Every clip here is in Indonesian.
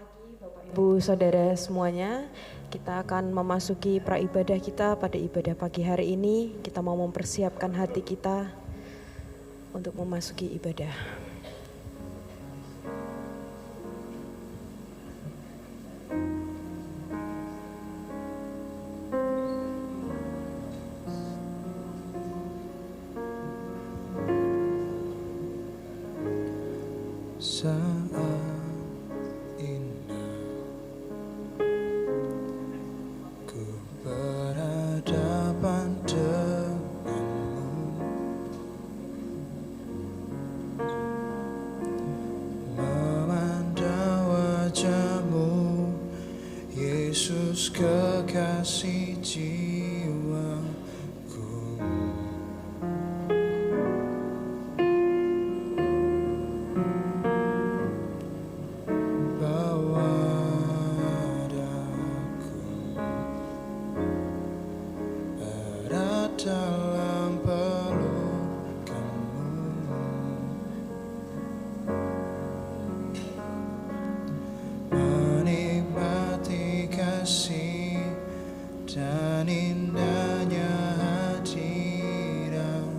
pagi Bapak Ibu Saudara semuanya. Kita akan memasuki praibadah kita pada ibadah pagi hari ini. Kita mau mempersiapkan hati kita untuk memasuki ibadah. Kekasih jiwaku, bawa daku erat dalam pelukanmu, menikmati kasih dan indahnya hadiratmu.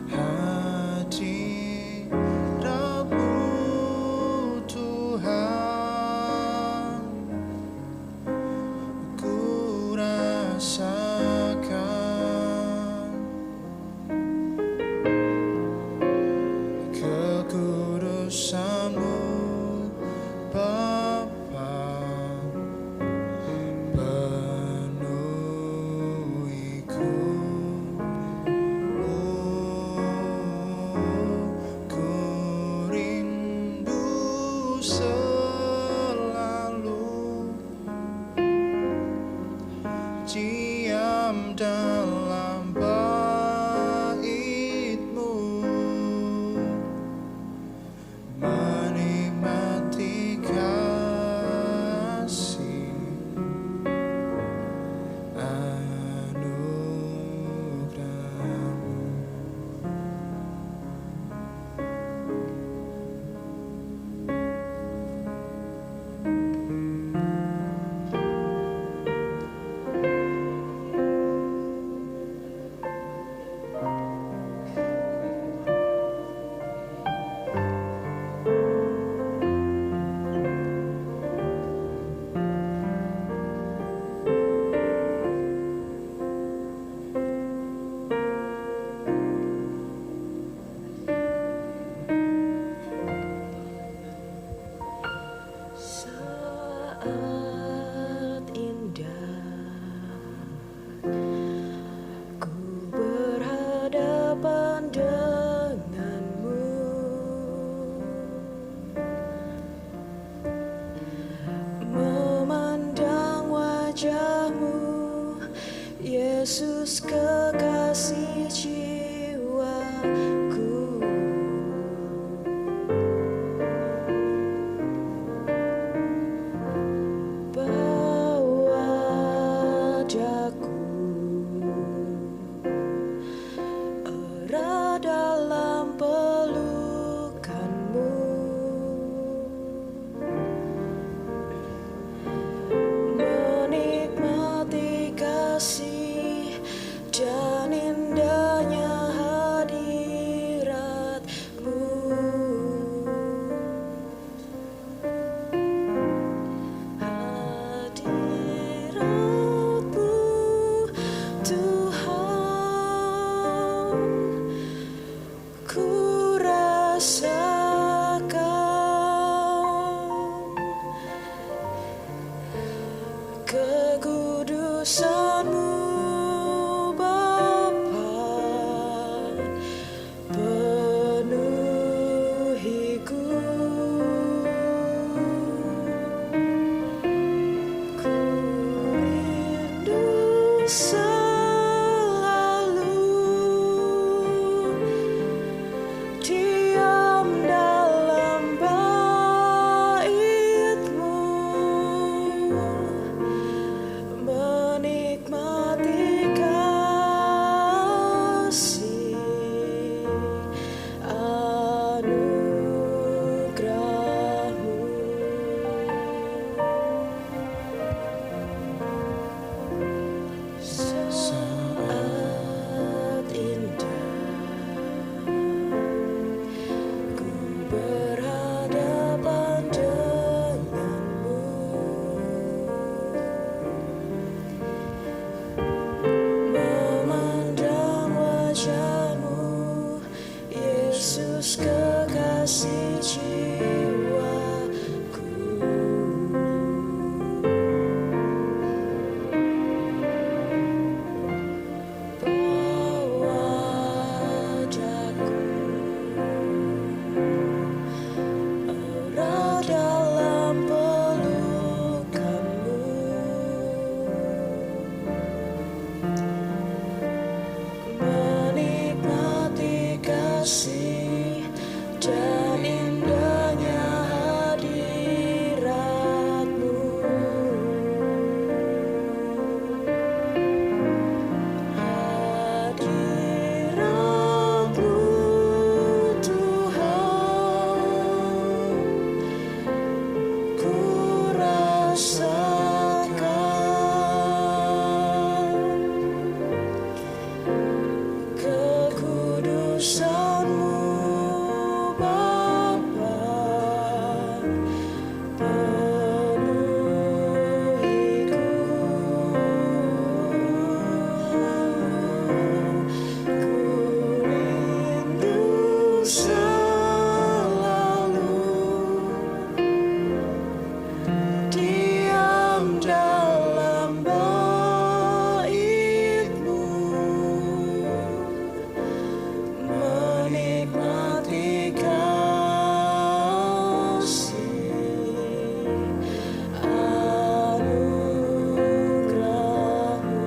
Hadiratmu Tuhan, ku rasakan kekudusan-Mu Bapa, penuhiku. Ku rindu selalu diam dalam bait-Mu, menikmati kasih anugerah-Mu. Saat indah ku berhadapan denganmu, memandang wajah-Mu, Yesus kekasih jiwaku. Bawa daku erat dalam pelukan-Mu, menikmati kasih dan indahnya hadirat-Mu. Hadirat-Mu Tuhan, ku rasakan kekudusan-Mu Bapa, penuhiku. Ku rindu selalu diam kasih jiwaku. Wajahku erat dalam pelukanmu, menikmati kasih dan indahnya hadiratmu. Hadiratmu Tuhan, ku rasakan kekudusan-Mu Bapa, penuhiku. Ku rindu selalu diam dalam bait-Mu, menikmati kasih anugerah-Mu.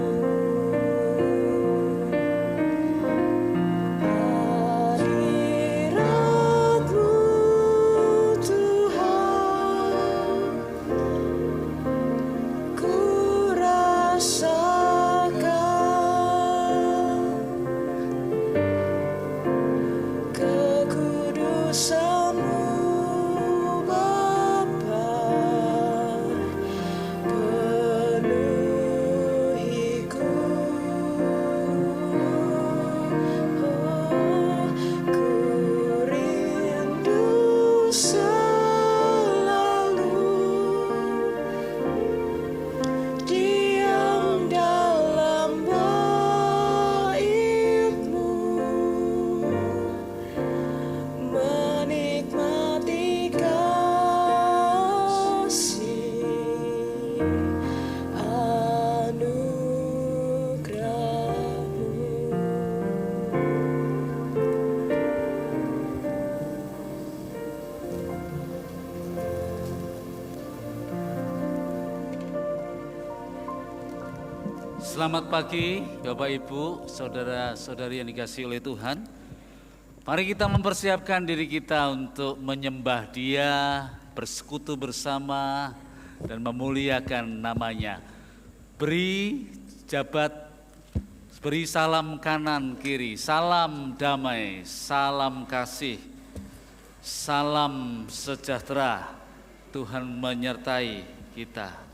Hadirat-Mu Tuhan, ku rasakan kekudusan-Mu Bapa, penuhiku. Ku rindu selalu diam dalam bait-Mu, menikmati kasih anugerah-Mu. Selamat pagi Bapak Ibu, saudara-saudari yang dikasihi oleh Tuhan. Mari kita mempersiapkan diri kita untuk menyembah Dia, bersekutu bersama dan memuliakan namanya. Beri salam kanan kiri, salam damai, salam kasih, salam sejahtera. Tuhan menyertai kita.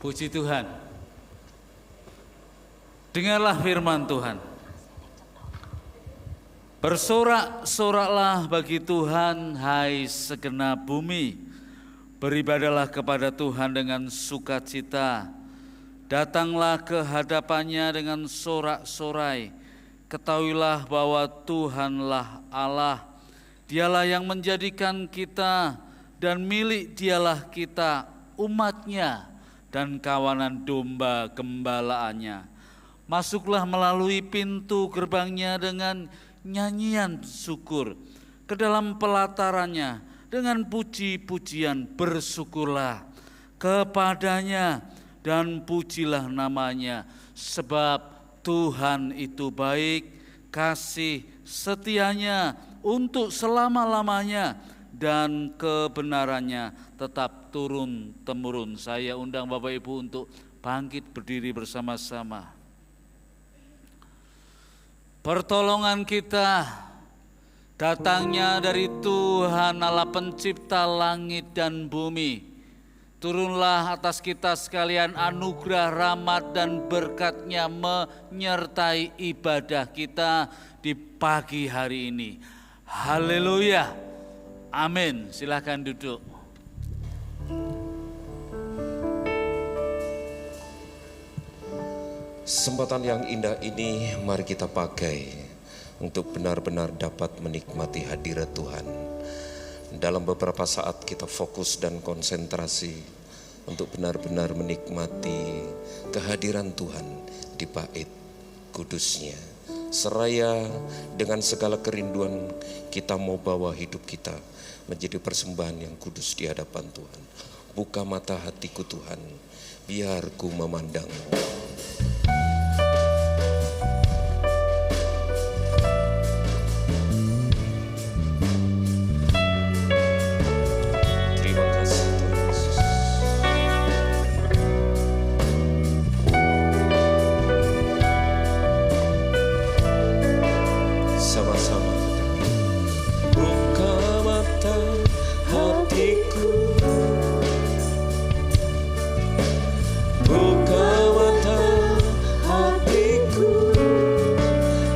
Puji Tuhan. Dengarlah firman Tuhan. Bersorak-soraklah bagi Tuhan, hai segenap bumi. Beribadahlah kepada Tuhan dengan sukacita. Datanglah ke hadapannya dengan sorak-sorai. Ketahuilah bahwa Tuhanlah Allah. Dialah yang menjadikan kita dan milik Dialah kita, umatnya dan kawanan domba gembalaannya. Masuklah melalui pintu gerbangnya dengan nyanyian syukur, ke dalam pelatarannya dengan puji-pujian. Bersyukurlah kepadanya dan pujilah namanya, sebab Tuhan itu baik, kasih setianya untuk selama-lamanya, dan kebenarannya tetap turun-temurun. Saya undang Bapak Ibu untuk bangkit berdiri bersama-sama. Pertolongan kita datangnya dari Tuhan Allah pencipta langit dan bumi. Turunlah atas kita sekalian anugerah, rahmat dan berkat-Nya menyertai ibadah kita di pagi hari ini. Haleluya. Amin. Silakan duduk. Kesempatan yang indah ini mari kita pakai untuk benar-benar dapat menikmati hadirat Tuhan. Dalam beberapa saat kita fokus dan konsentrasi untuk benar-benar menikmati kehadiran Tuhan di bait kudusnya. Seraya dengan segala kerinduan kita mau bawa hidup kita menjadi persembahan yang kudus di hadapan Tuhan. Buka mata hatiku Tuhan, biar ku memandang. Terima kasih Tuhan Yesus. Sama-sama buka mata hatiku, buka mata hatiku,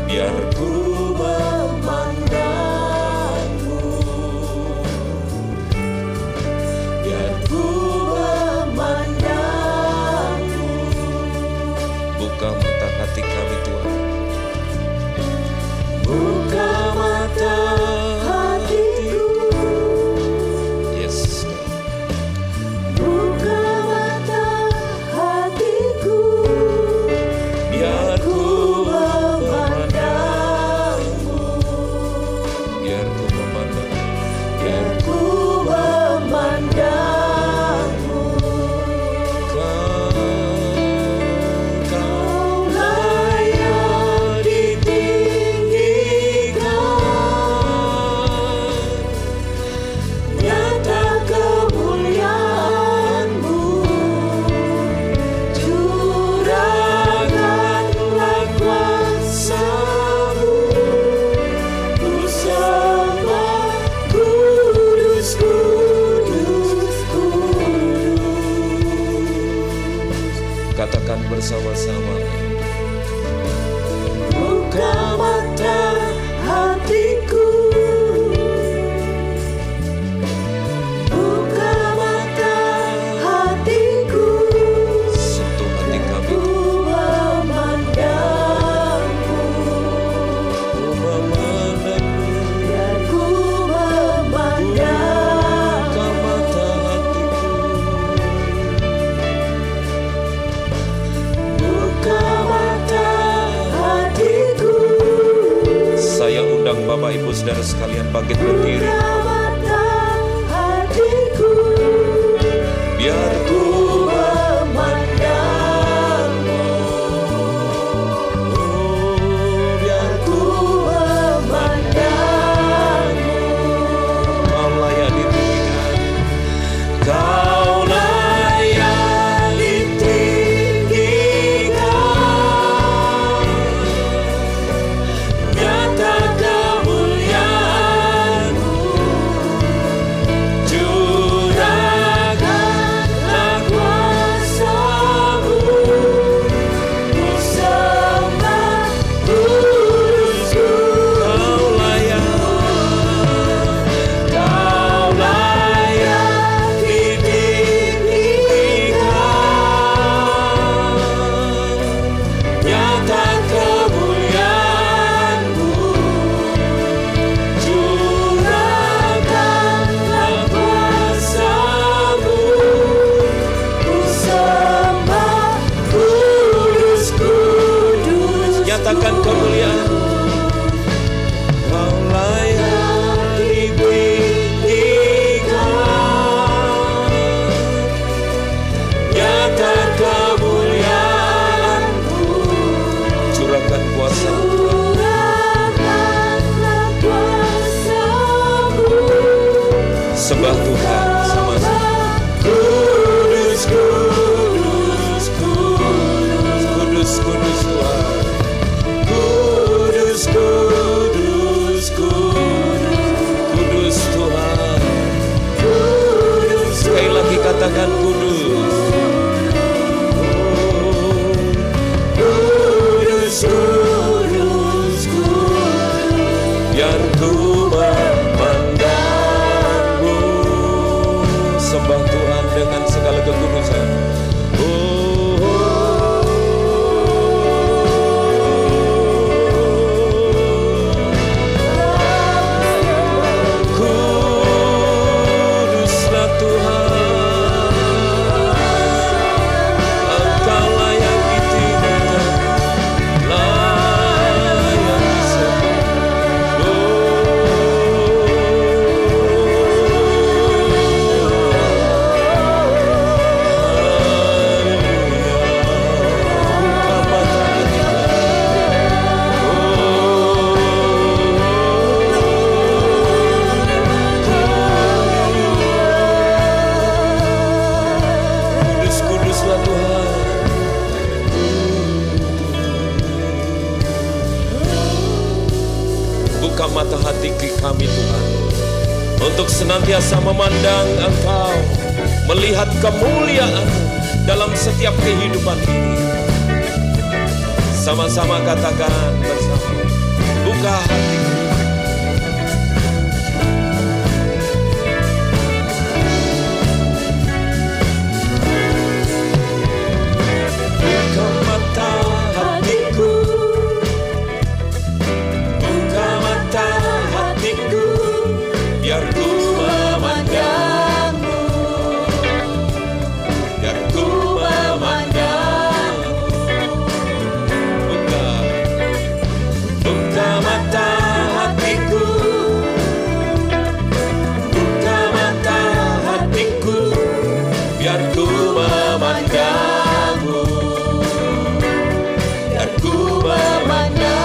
biar ku memandangmu, biar ku memandangmu. Buka mata hati kami Tuhan, buka mata hatiku. Yes. Buka mata hatiku, biar ku memandangmu, biar ku memandang, biar ku memandangmu. Kau layak ditinggikan, nyata kemuliaan-Mu, curahkanlah kuasa-Mu, ku sembah kudus, kudus, kudus. Katakan bersama-sama, buka mata hatiku, buka mata hatiku, sentuh hati kami, ku memandangmu, ku memandangmu, biar ku memandang. Buka mata hatiku, buka mata hatiku. Saya undang Bapak Ibu Saudara sekalian bangkit berdiri. Buka mata hatiku, biar ku memandangmu, biar ku memandangmu. Kau layak ditinggikan, kau layak ditinggikan, nyata kemuliaan-Mu, curahkanlah kuasa-Mu, ku sembah kudus, kau layak ditinggikan, nyata kemuliaan-Mu, curahkanlah kuasa-Mu, ku sembah kudus, kudus. Nyatakan kemuliaan. Kau layak ditinggikan, nyata kemuliaan-Mu, curahkan kuasa-Mu, curahkanlah kuasa-Mu, sembah Tuhan sama-sama. Kudus, kudus, kudus, kudus, kudus Tuhan. Kudus, kudus, kudus, kudus Tuhan. Sekali lagi katakan kudus. Kudus, kudus, kudus, biar ku memandangmu. Sembah Tuhan dengan segala kekudusan. buka mata hati kami Tuhan, untuk senantiasa memandang Engkau, melihat kemuliaan dalam setiap kehidupan ini. Sama-sama katakan bersama, buka hati. Buka mata hatiku, buka mata hatiku, biar ku memandangmu, biar ku memandangmu. Buka mata hatiku, buka mata hatiku, biar ku memandangmu, biar ku memandang.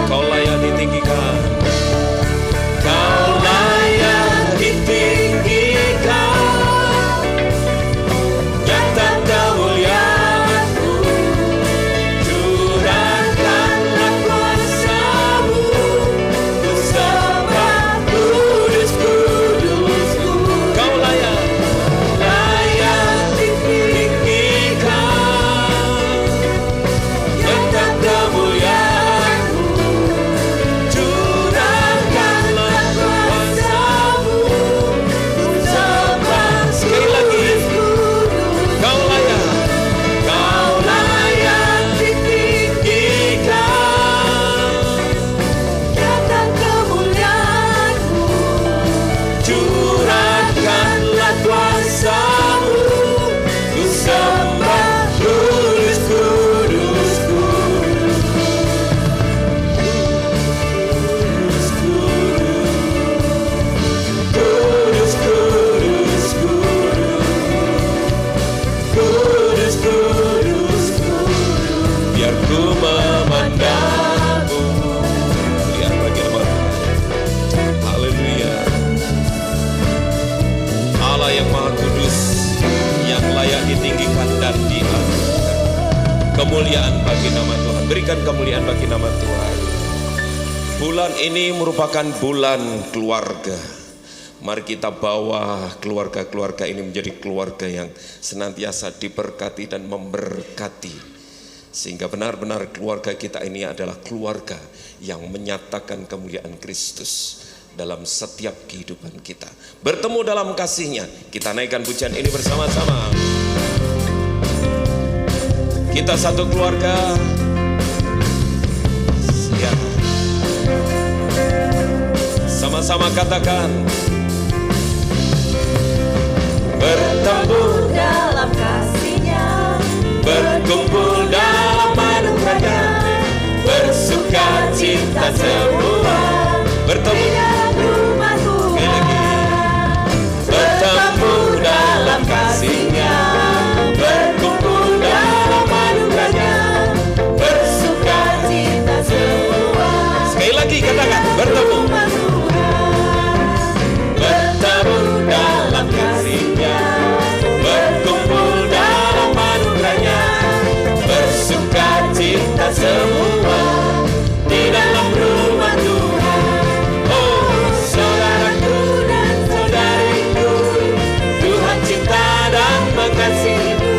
Kau layak ditinggikan, kau layak ditinggikan, nyata kemuliaan-Mu, curahkanlah kuasa-Mu, ku sembah kudus-kudus-Mu. Kau layak ditinggikan, nyata kemuliaan-Mu, curahkanlah kuasa-Mu, ku sembah. Sekali lagi, kau layak ditinggikan, nyata kemuliaan-Mu, curahkanlah kuasa-Mu, ku sembah kudus-kudus-Mu. Biar ku memandangmu. Lihat bagaimana. Haleluya. Allah yang Maha Kudus, yang layak ditinggikan dan diagungkan. Kemuliaan bagi nama Tuhan. Berikan kemuliaan bagi nama Tuhan. Bulan ini merupakan bulan keluarga. Mari kita bawa keluarga-keluarga ini menjadi keluarga yang senantiasa diberkati dan memberkati. Sehingga benar-benar keluarga kita ini adalah keluarga yang menyatakan kemuliaan Kristus dalam setiap kehidupan kita. Bertemu dalam kasih-Nya. Kita naikkan pujian ini bersama-sama. Kita satu keluarga. Ya. Sama-sama katakan. Bertemu dalam kasih-Nya, berkumpul dalam anugerah-Nya, bersuka cita semua, bertemu rumah sekali lagi, bertemu dalam kasih-Nya, berkumpul dalam anugerah-Nya, bersuka cita semua. Sekali lagi katakan, bertemu dalam kasih-Nya, berkumpul dalam anugerah-Nya, bersuka cita semua di dalam rumah Tuhan. Oh, saudaraku dan saudariku, Tuhan cinta dan mengasihimu.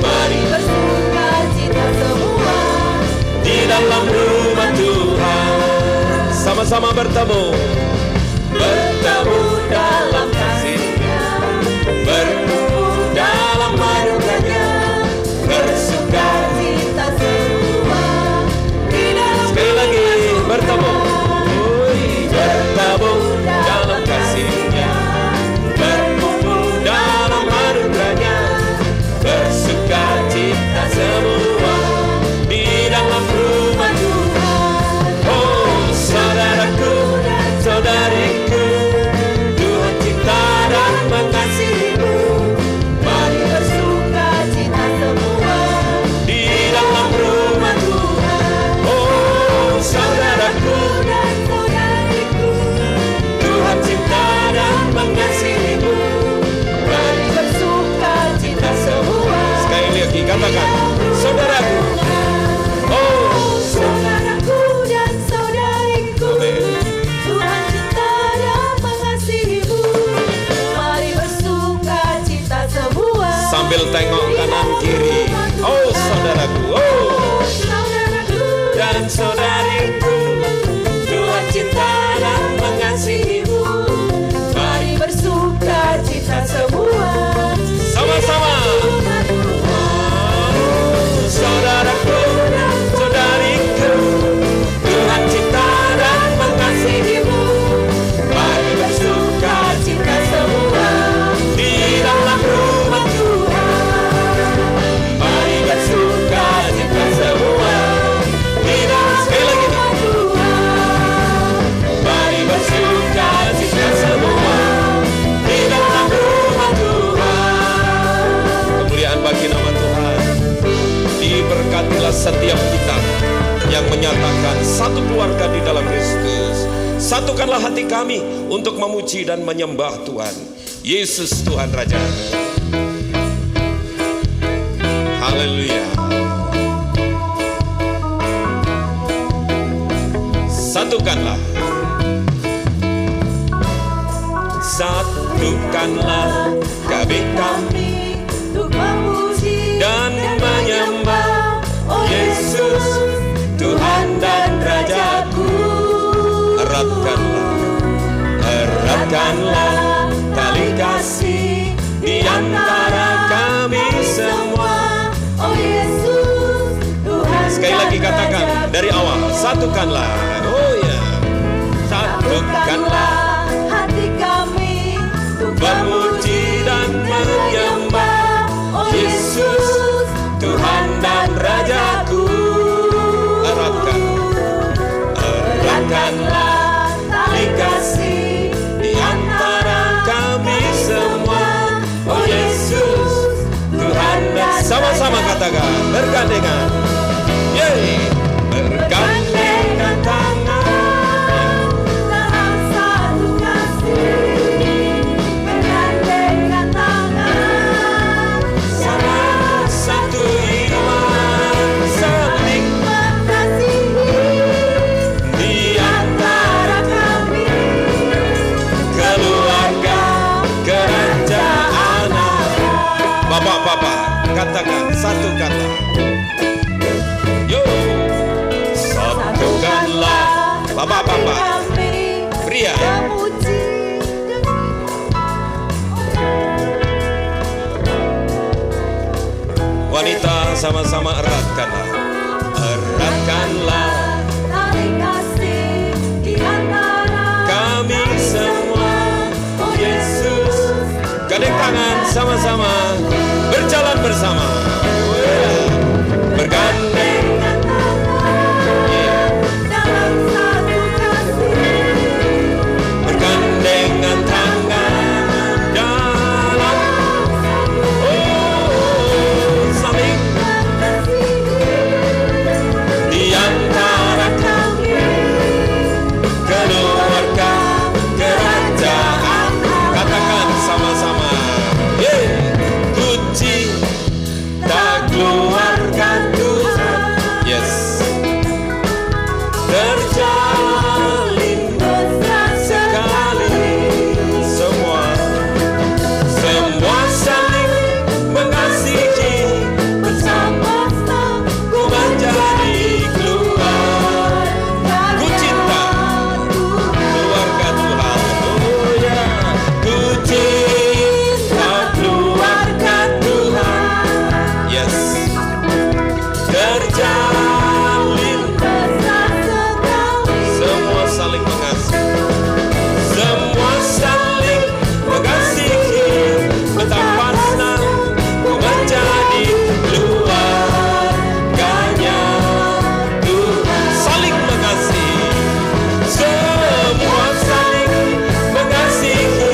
Mari bersuka cita semua di dalam rumah Tuhan. Sama-sama bertemu dalam kasih-Nya, berkumpul dalam anugerah-Nya, bersuka cita semua di dalam. Sekali lagi bertemu dalam kasih-Nya, berkumpul dalam anugerah-Nya, bersuka cita semua di dalam rumah Tuhan. Oh, saudaraku dan saudariku, keluarga di dalam Kristus. Satukanlah hati kami untuk memuji dan menyembah Tuhan. Yesus Tuhan Raja. Haleluya. Satukanlah. Satukanlah kami untuk memuji dan menyembah Yesus Tuhan dan Rajaku. Eratkanlah tali kasih di antara kami semua. Oh Yesus Tuhan. Sekali lagi katakan dari awal. Satukanlah. Oh ya. Satukanlah hati kami untuk memuji dan menyembah Yesus Tuhan dan Rajaku. Eratkanlah tali kasih di antara kami semua. Oh Yesus Tuhan dan sama-sama katakan bergandengan. Yeay. Bergandengan tangan dalam satu kasih, bergandengan tangan sama satu iman, saling mengasihi di antara kami. keluarga kerajaan Allah. Bapak-bapak katakan satu kata. Yo, satukanlah bapak-bapak Kami pria. memuji Wanita sama-sama eratkanlah. Eratkanlah tali kasih di antara kami semua. Oh Yesus. Gandeng tangan sama-sama. Berjalan bersama. Oh, ya. Bergandeng. dalam satu kasih, Bergandengan tangan dalam saling di antara keluarga kerajaan. Katakan sama-sama. Kunci tak keluarga Tuhan. Yes. Terjalin sekali semua saling mengasihi bersama. Ku menjadi keluarga. Ku cinta keluarga Tuhan. Oh ya, ku cinta keluarga Tuhan. Yes. Terjalin semua saling mengasihi. Semua saling mengasihi. Betapa senang ku menjadi keluarganya Tuhan. Saling mengasihi. Semua saling mengasihi.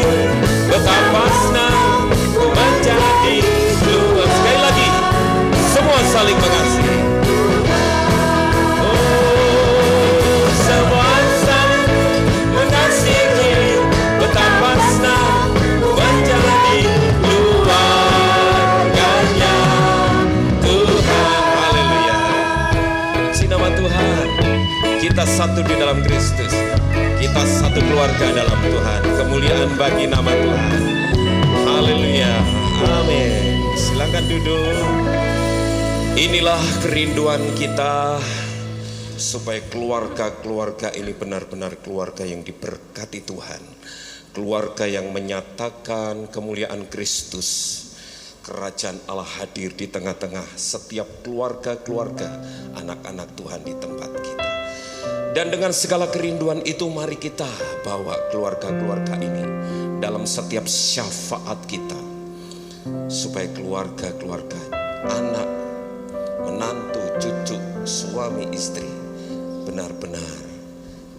Betapa senang ku menjadi keluarga. Sekali lagi. Semua saling mengasihi. Semua saling mengasihi. Betapa senang menjadi keluarganya Tuhan. Haleluya. Puji nama Tuhan. Kita satu di dalam Kristus. Kita satu keluarga dalam Tuhan. Kemuliaan bagi nama Tuhan. Haleluya. Amin. Silakan duduk. Inilah kerinduan kita supaya keluarga-keluarga ini benar-benar keluarga yang diberkati Tuhan. Keluarga yang menyatakan kemuliaan Kristus. Kerajaan Allah hadir di tengah-tengah setiap keluarga-keluarga anak-anak Tuhan di tempat kita. Dan dengan segala kerinduan itu mari kita bawa keluarga-keluarga ini dalam setiap syafaat kita. Supaya keluarga-keluarga, anak, menantu, cucu, suami, istri benar-benar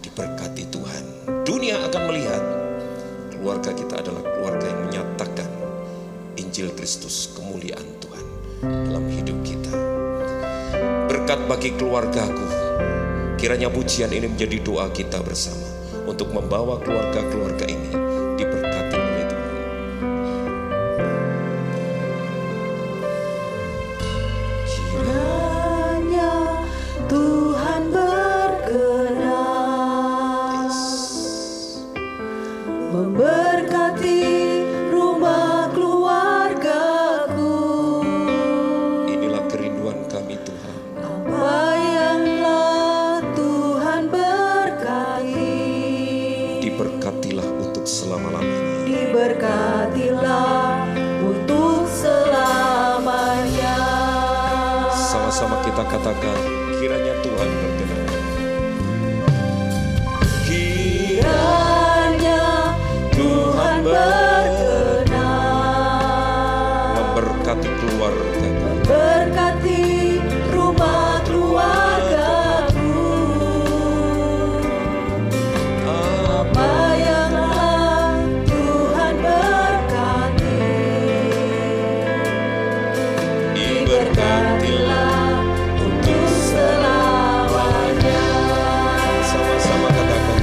diberkati Tuhan. Dunia akan melihat keluarga kita adalah keluarga yang menyatakan Injil Kristus, kemuliaan Tuhan dalam hidup kita. Berkat bagi keluargaku Kiranya pujian ini menjadi doa kita bersama untuk membawa keluarga-keluarga ini diberkati oleh Tuhan. Kiranya Tuhan berkenan memberkati rumah keluargaku. Inilah kerinduan kami Tuhan. Apa yang telah Tuhan berkati, Diberkatilah untuk selama-lamanya. diberkatilah untuk selamanya. Sama-sama kita katakan, kiranya Tuhan berkenan. Kiranya Tuhan berkenan Memberkati keluarga, berkati rumah keluargaku. Apa yang telah Tuhan berkati, diberkatilah untuk selamanya. sama-sama katakan,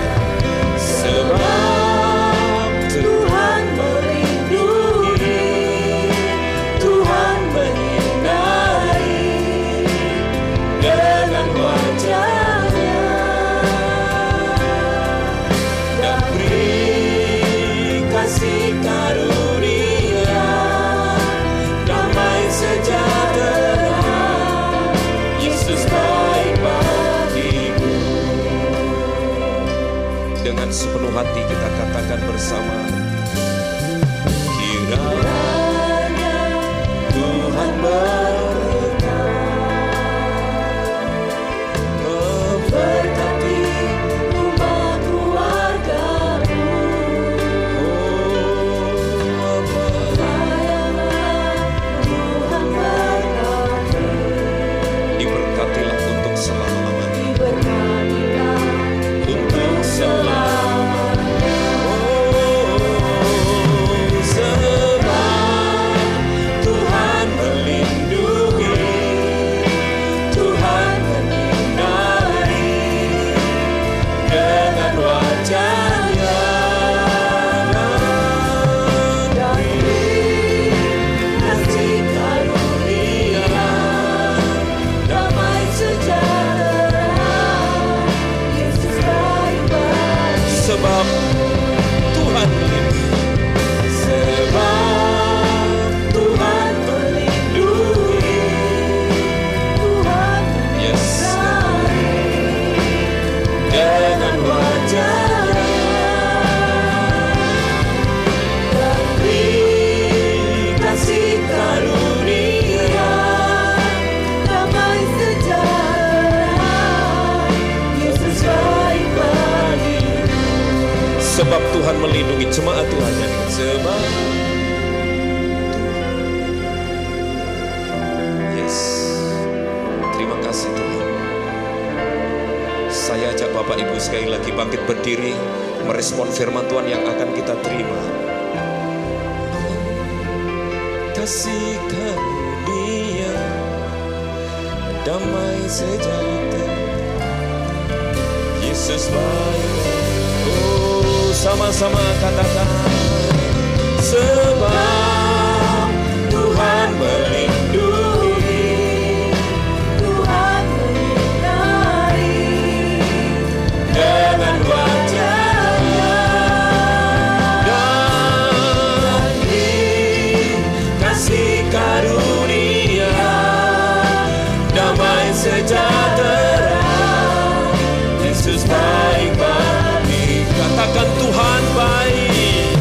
sebab Tuhan melindungi, Tuhan menyinari dengan wajah-Nya, dan beri kasih karunia, damai sejahtera. Yesus baik bagiku. dengan sepenuh hati kita katakan bersama, kiranya Tuhan berkenan memberkati rumah keluargaku. Sayanglah Tuhan berkati, diberkatilah untuk selama-lamanya. diberkatilah untuk selamanya. Sebab Tuhan melindungi, Tuhan menyinari dengan wajah-Nya, dan beri kasih karunia, damai sejahtera. Yesus baik bagiku. Sebab Tuhan Sebab Tuhan melindungi, Tuhan Yes. menyinari dengan wajah-Nya, dan beri kasih karunia, damai sejahtera. Yesus baik bagiku. sebab Tuhan melindungi jemaat Tuhan. Sebab Yes. Terima kasih Tuhan. Saya ajak Bapak Ibu sekali lagi bangkit berdiri, merespon firman Tuhan yang akan kita terima. Kasih karunia, damai sejahtera, Yesus baik. Oh, sama-sama katakan, sebab Tuhan melindungi, Tuhan menyinari dengan wajah-Nya, dan beri kasih karunia, damai sejahtera, Yesus baik bagi. Katakan Tuhan baik.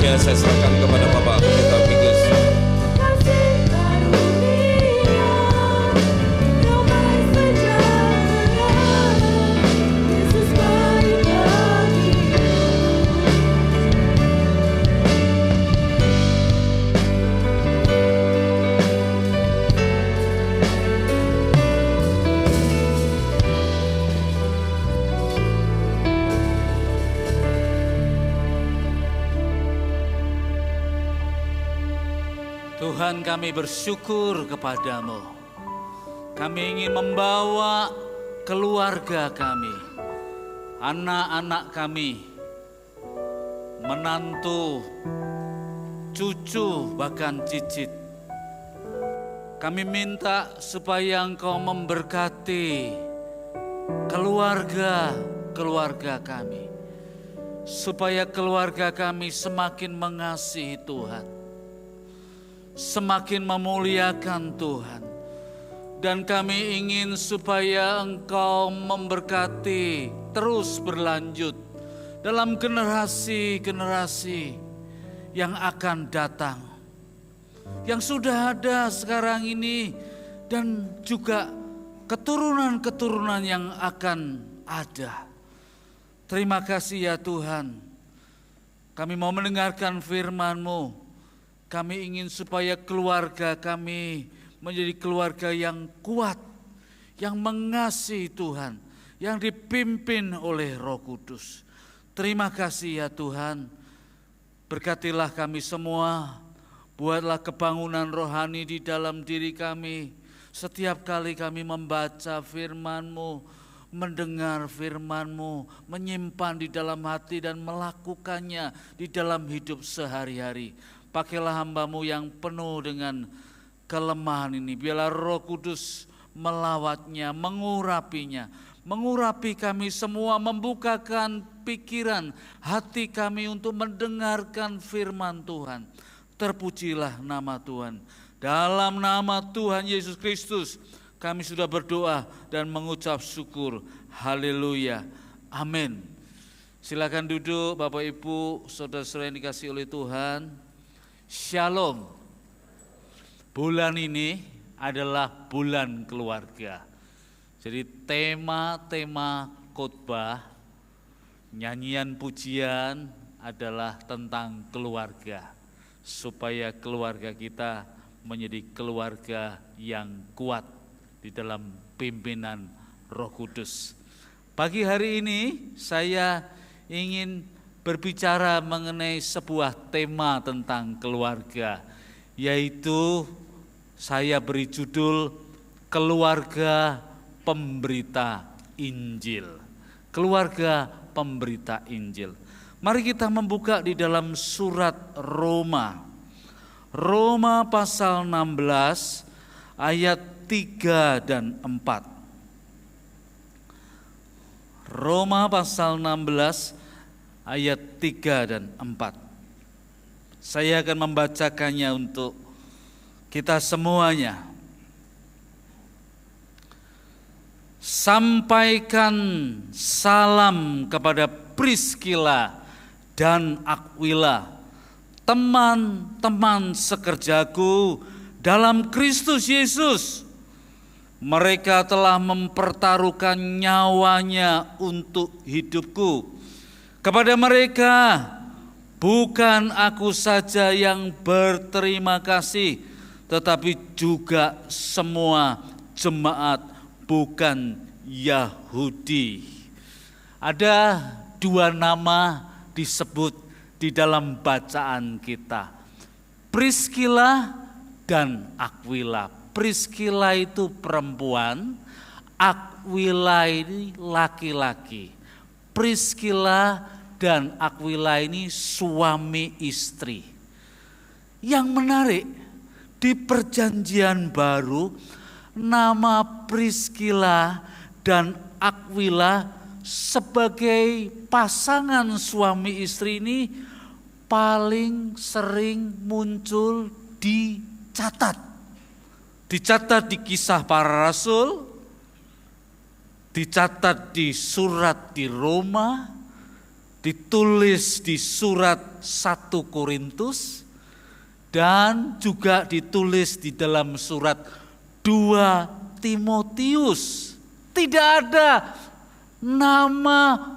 semuanya saya serahkan kepada Bapak Pendeta Figus. kasih karunia, damai sejahtera, Yesus baik bagiku. Tuhan, kami bersyukur kepadamu. Kami ingin membawa keluarga kami, anak-anak kami, menantu, cucu, bahkan cicit. Kami minta supaya Engkau memberkati keluarga kami, supaya keluarga kami semakin mengasihi Tuhan, semakin memuliakan Tuhan. Dan kami ingin supaya Engkau memberkati terus berlanjut dalam generasi-generasi yang akan datang, yang sudah ada sekarang ini, dan juga keturunan-keturunan yang akan ada. Terima kasih ya Tuhan. Kami mau mendengarkan firman-Mu. Kami ingin supaya keluarga kami menjadi keluarga yang kuat, yang mengasihi Tuhan, yang dipimpin oleh Roh Kudus. Terima kasih ya Tuhan. Berkatilah kami semua, buatlah kebangunan rohani di dalam diri kami. Setiap kali kami membaca firman-Mu, mendengar firman-Mu, menyimpan di dalam hati dan melakukannya di dalam hidup sehari-hari. Pakailah hamba-Mu yang penuh dengan kelemahan ini. Biarlah Roh Kudus melawatnya, mengurapi kami semua, membukakan pikiran hati kami untuk mendengarkan firman Tuhan. Terpujilah nama Tuhan. Dalam nama Tuhan Yesus Kristus kami sudah berdoa dan mengucap syukur. Haleluya. Amin. Silakan duduk Bapak Ibu, saudara-saudara yang dikasihi oleh Tuhan. Shalom. Bulan ini adalah bulan keluarga. Jadi tema-tema khotbah, nyanyian pujian adalah tentang keluarga. Supaya keluarga kita menjadi keluarga yang kuat di dalam pimpinan Roh Kudus. Pagi hari ini saya ingin berbicara mengenai sebuah tema tentang keluarga, yaitu saya beri judul Keluarga Pemberita Injil. Keluarga Pemberita Injil. Mari kita membuka di dalam surat Roma. Roma pasal 16 ayat 3 dan 4. Roma pasal 16 ayat 3 dan 4. Saya akan membacakannya untuk kita semuanya. Sampaikan salam kepada Priskila dan Akwila, teman-teman sekerjaku dalam Kristus Yesus. Mereka telah mempertaruhkan nyawanya untuk hidupku. Kepada mereka bukan aku saja yang berterima kasih, tetapi juga semua jemaat bukan Yahudi. Ada dua nama disebut di dalam bacaan kita, Priskila dan Akwila. Priskila itu perempuan, Akwila ini laki-laki. Priskila dan Akwila ini suami istri. Yang menarik, di Perjanjian Baru nama Priskila dan Akwila sebagai pasangan suami istri ini paling sering muncul dicatat. Dicatat di Kisah Para Rasul, dicatat di surat di Roma, ditulis di surat 1 Korintus dan juga ditulis di dalam surat 2 Timotius. Tidak ada nama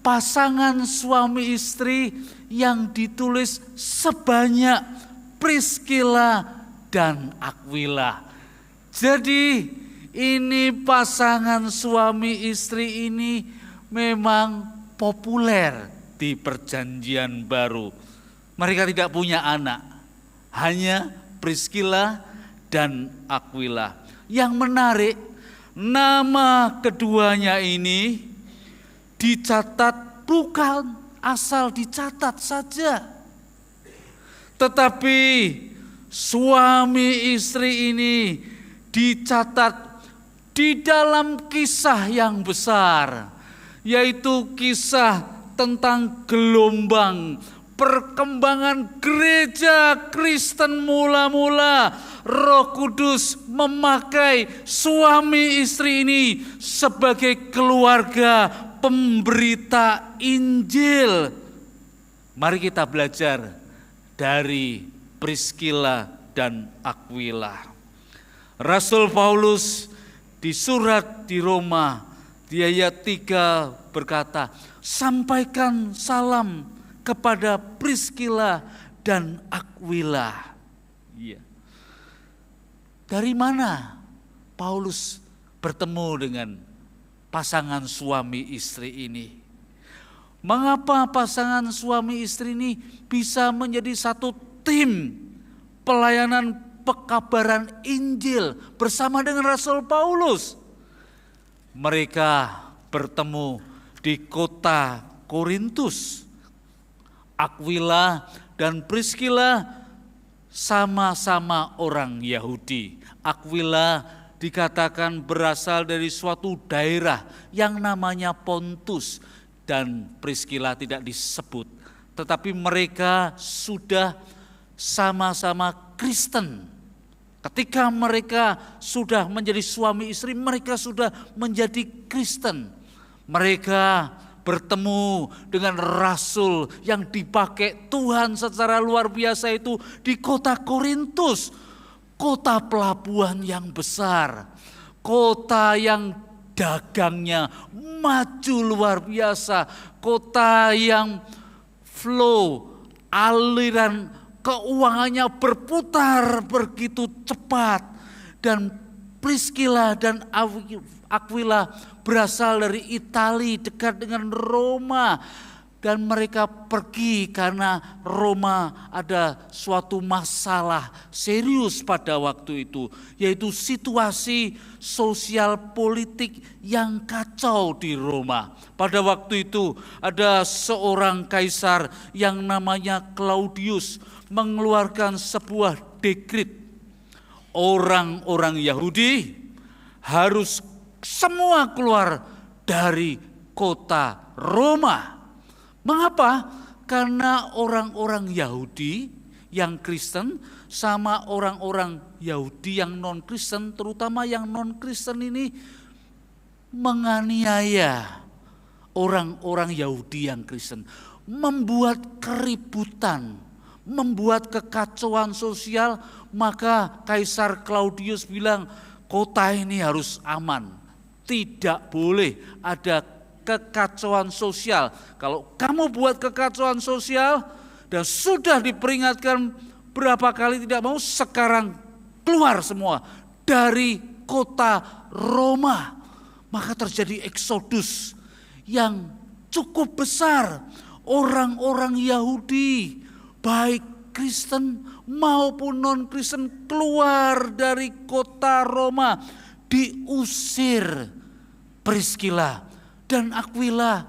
pasangan suami istri yang ditulis sebanyak Priscilla dan Aquila. Jadi ini pasangan suami istri ini memang populer di Perjanjian Baru. Mereka tidak punya anak, hanya Priscilla dan Aquila. Yang menarik, nama keduanya ini dicatat bukan asal dicatat saja, tetapi suami istri ini dicatat di dalam kisah yang besar, yaitu kisah tentang gelombang perkembangan gereja Kristen mula-mula. Roh Kudus memakai suami istri ini sebagai keluarga pemberita Injil. Mari kita belajar dari Priscilla dan Aquila. Rasul Paulus di surat di Roma di ayat 3 berkata, sampaikan salam kepada Priscilla dan Aquila. Iya. Dari mana Paulus bertemu dengan pasangan suami istri ini? Mengapa pasangan suami istri ini bisa menjadi satu tim pelayanan pekabaran Injil bersama dengan Rasul Paulus? Mereka bertemu di kota Korintus. Aquila dan Priscilla sama-sama orang Yahudi. Aquila dikatakan berasal dari suatu daerah yang namanya Pontus, dan Priscilla tidak disebut. Tetapi mereka sudah sama-sama Kristen. Ketika mereka sudah menjadi suami istri, mereka sudah menjadi Kristen. Mereka bertemu dengan rasul yang dipakai Tuhan secara luar biasa itu di kota Korintus. Kota pelabuhan yang besar. Kota yang dagangnya maju luar biasa. Kota yang flow, aliran keuangannya berputar begitu cepat. Dan Priscilla dan Aquila berasal dari Italia, dekat dengan Roma. Dan mereka pergi karena Roma ada suatu masalah serius pada waktu itu, yaitu situasi sosial politik yang kacau di Roma. Pada waktu itu ada seorang kaisar yang namanya Claudius mengeluarkan sebuah dekret. Orang-orang Yahudi harus semua keluar dari kota Roma. Mengapa? Karena orang-orang Yahudi yang Kristen sama orang-orang Yahudi yang non-Kristen, terutama yang non-Kristen ini menganiaya orang-orang Yahudi yang Kristen, membuat keributan, membuat kekacauan sosial. Maka Kaisar Claudius bilang, kota ini harus aman, tidak boleh ada kekacauan sosial. Kalau kamu buat kekacauan sosial dan sudah diperingatkan berapa kali tidak mau, sekarang keluar semua dari kota Roma. Maka terjadi eksodus yang cukup besar. Orang-orang Yahudi, baik Kristen maupun non-Kristen, keluar dari kota Roma, diusir. Priscilla dan Aquila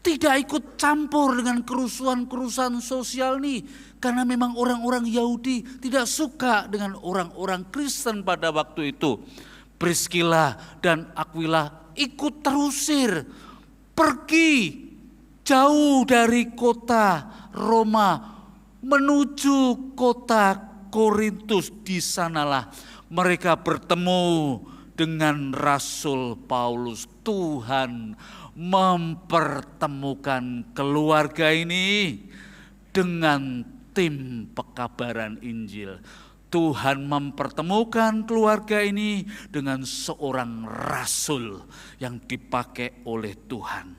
tidak ikut campur dengan kerusuhan-kerusuhan sosial ini, karena memang orang-orang Yahudi tidak suka dengan orang-orang Kristen pada waktu itu. Priscilla dan Aquila ikut terusir, pergi jauh dari kota Roma menuju kota Korintus. Di sanalah mereka bertemu dengan Rasul Paulus. Tuhan mempertemukan keluarga ini dengan tim pekabaran Injil. Tuhan mempertemukan keluarga ini dengan seorang rasul yang dipakai oleh Tuhan.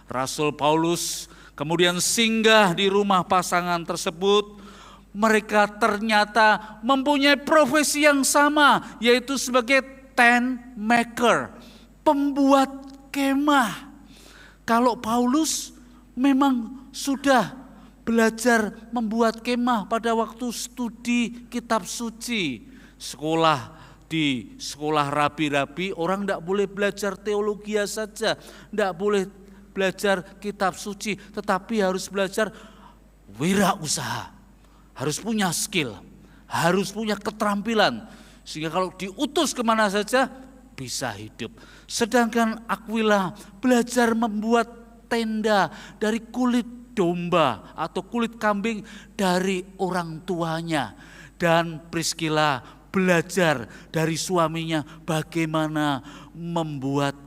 Rasul Paulus kemudian singgah di rumah pasangan tersebut. Mereka ternyata mempunyai profesi yang sama, yaitu sebagai tent maker, pembuat kemah. Kalau Paulus memang sudah belajar membuat kemah pada waktu studi kitab suci. Di sekolah rabi-rabi orang tidak boleh belajar teologi saja, tidak boleh belajar kitab suci, tetapi harus belajar wirausaha, harus punya skill, harus punya keterampilan, sehingga kalau diutus kemana saja bisa hidup. Sedangkan Aquila belajar membuat tenda dari kulit domba atau kulit kambing dari orang tuanya. Dan Priscilla belajar dari suaminya bagaimana membuat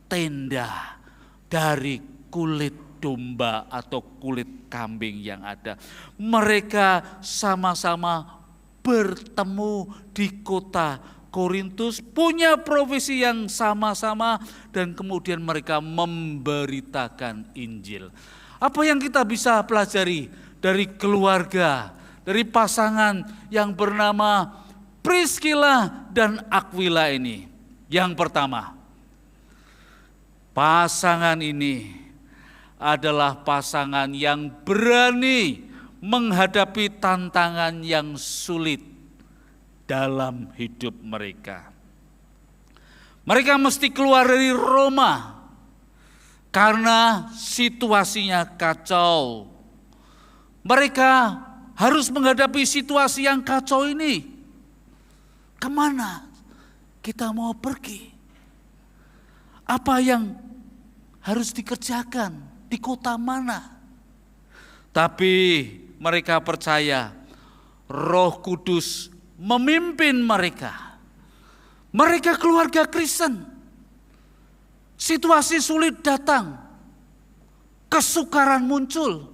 tenda dari kulit domba atau kulit kambing yang ada. Mereka sama-sama bertemu di kota Korintus, punya profesi yang sama-sama, dan kemudian mereka memberitakan Injil. Apa yang kita bisa pelajari dari keluarga, dari pasangan yang bernama Priscilla dan Aquila ini? Yang pertama, pasangan ini adalah pasangan yang berani menghadapi tantangan yang sulit dalam hidup mereka. Mereka mesti keluar dari Roma karena situasinya kacau. Mereka harus menghadapi situasi yang kacau ini. Kemana kita mau pergi? Apa yang harus dikerjakan? Di kota mana? Tapi mereka percaya Roh Kudus memimpin mereka. Mereka keluarga Kristen. Situasi sulit datang, kesukaran muncul,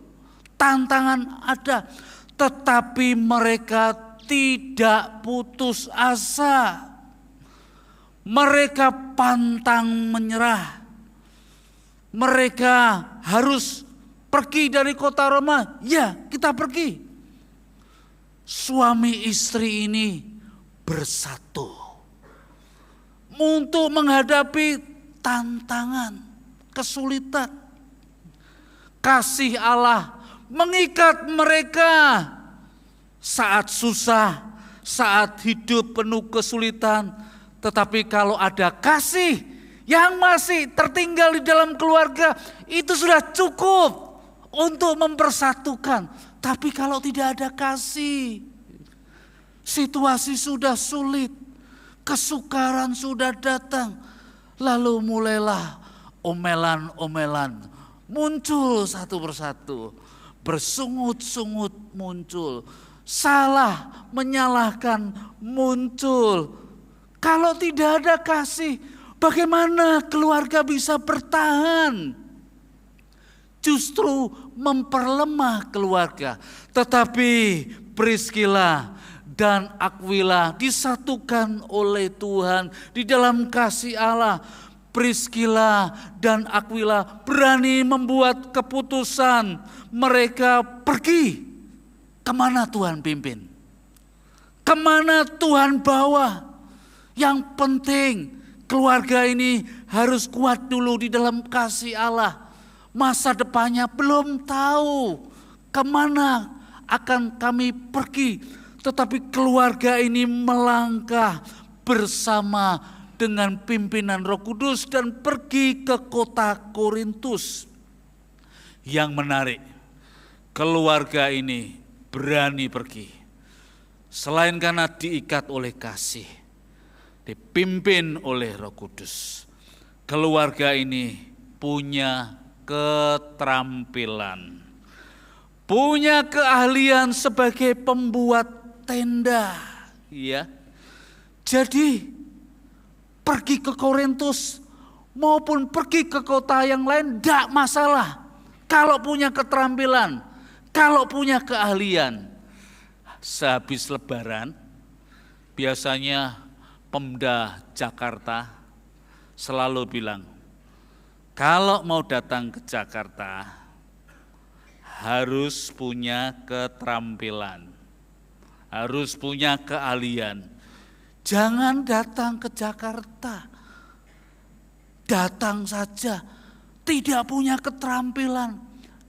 tantangan ada, tetapi mereka tidak putus asa. Mereka pantang menyerah. Mereka harus pergi dari kota Roma. Ya, kita pergi. Suami istri ini bersatu untuk menghadapi tantangan, kesulitan. Kasih Allah mengikat mereka saat susah, saat hidup penuh kesulitan. Tetapi kalau ada kasih yang masih tertinggal di dalam keluarga, itu sudah cukup untuk mempersatukan. Tapi kalau tidak ada kasih, situasi sudah sulit, kesukaran sudah datang. Lalu mulailah omelan-omelan muncul satu persatu, bersungut-sungut muncul, salah menyalahkan muncul. Kalau tidak ada kasih, bagaimana keluarga bisa bertahan? Justru memperlemah keluarga. Tetapi Priscilla dan Aquila disatukan oleh Tuhan di dalam kasih Allah. Priscilla dan Aquila berani membuat keputusan. Mereka pergi kemana Tuhan pimpin, kemana Tuhan bawa. Yang penting keluarga ini harus kuat dulu di dalam kasih Allah. Masa depannya belum tahu kemana akan kami pergi. Tetapi keluarga ini melangkah bersama dengan pimpinan Roh Kudus dan pergi ke kota Korintus. Yang menarik, keluarga ini berani pergi. Selain karena diikat oleh kasih, dipimpin oleh Roh Kudus. Keluarga ini punya keterampilan, punya keahlian sebagai pembuat tenda, ya. Jadi pergi ke Korintus maupun pergi ke kota yang lain, tidak masalah. Kalau punya keterampilan, kalau punya keahlian. Sehabis Lebaran, biasanya Pemda Jakarta selalu bilang, kalau mau datang ke Jakarta, harus punya keterampilan, harus punya keahlian. Jangan datang ke Jakarta, datang saja, tidak punya keterampilan,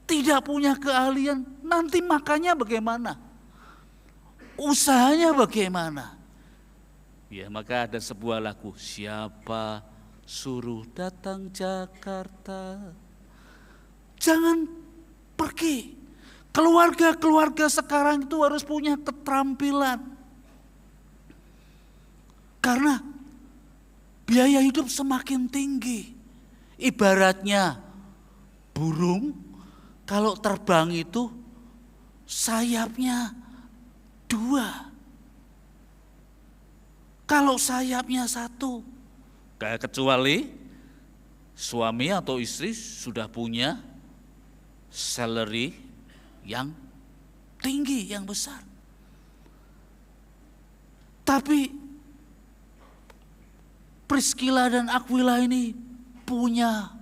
tidak punya keahlian, nanti makannya bagaimana? Usahanya bagaimana? Ya, maka ada sebuah lagu, siapa suruh datang Jakarta? Jangan pergi. Keluarga-keluarga sekarang itu harus punya keterampilan. Karena biaya hidup semakin tinggi. Ibaratnya burung kalau terbang itu sayapnya 2. Kalau sayapnya 1, kecuali suami atau istri sudah punya salary yang tinggi, yang besar. Tapi Priscilla dan Aquila ini punya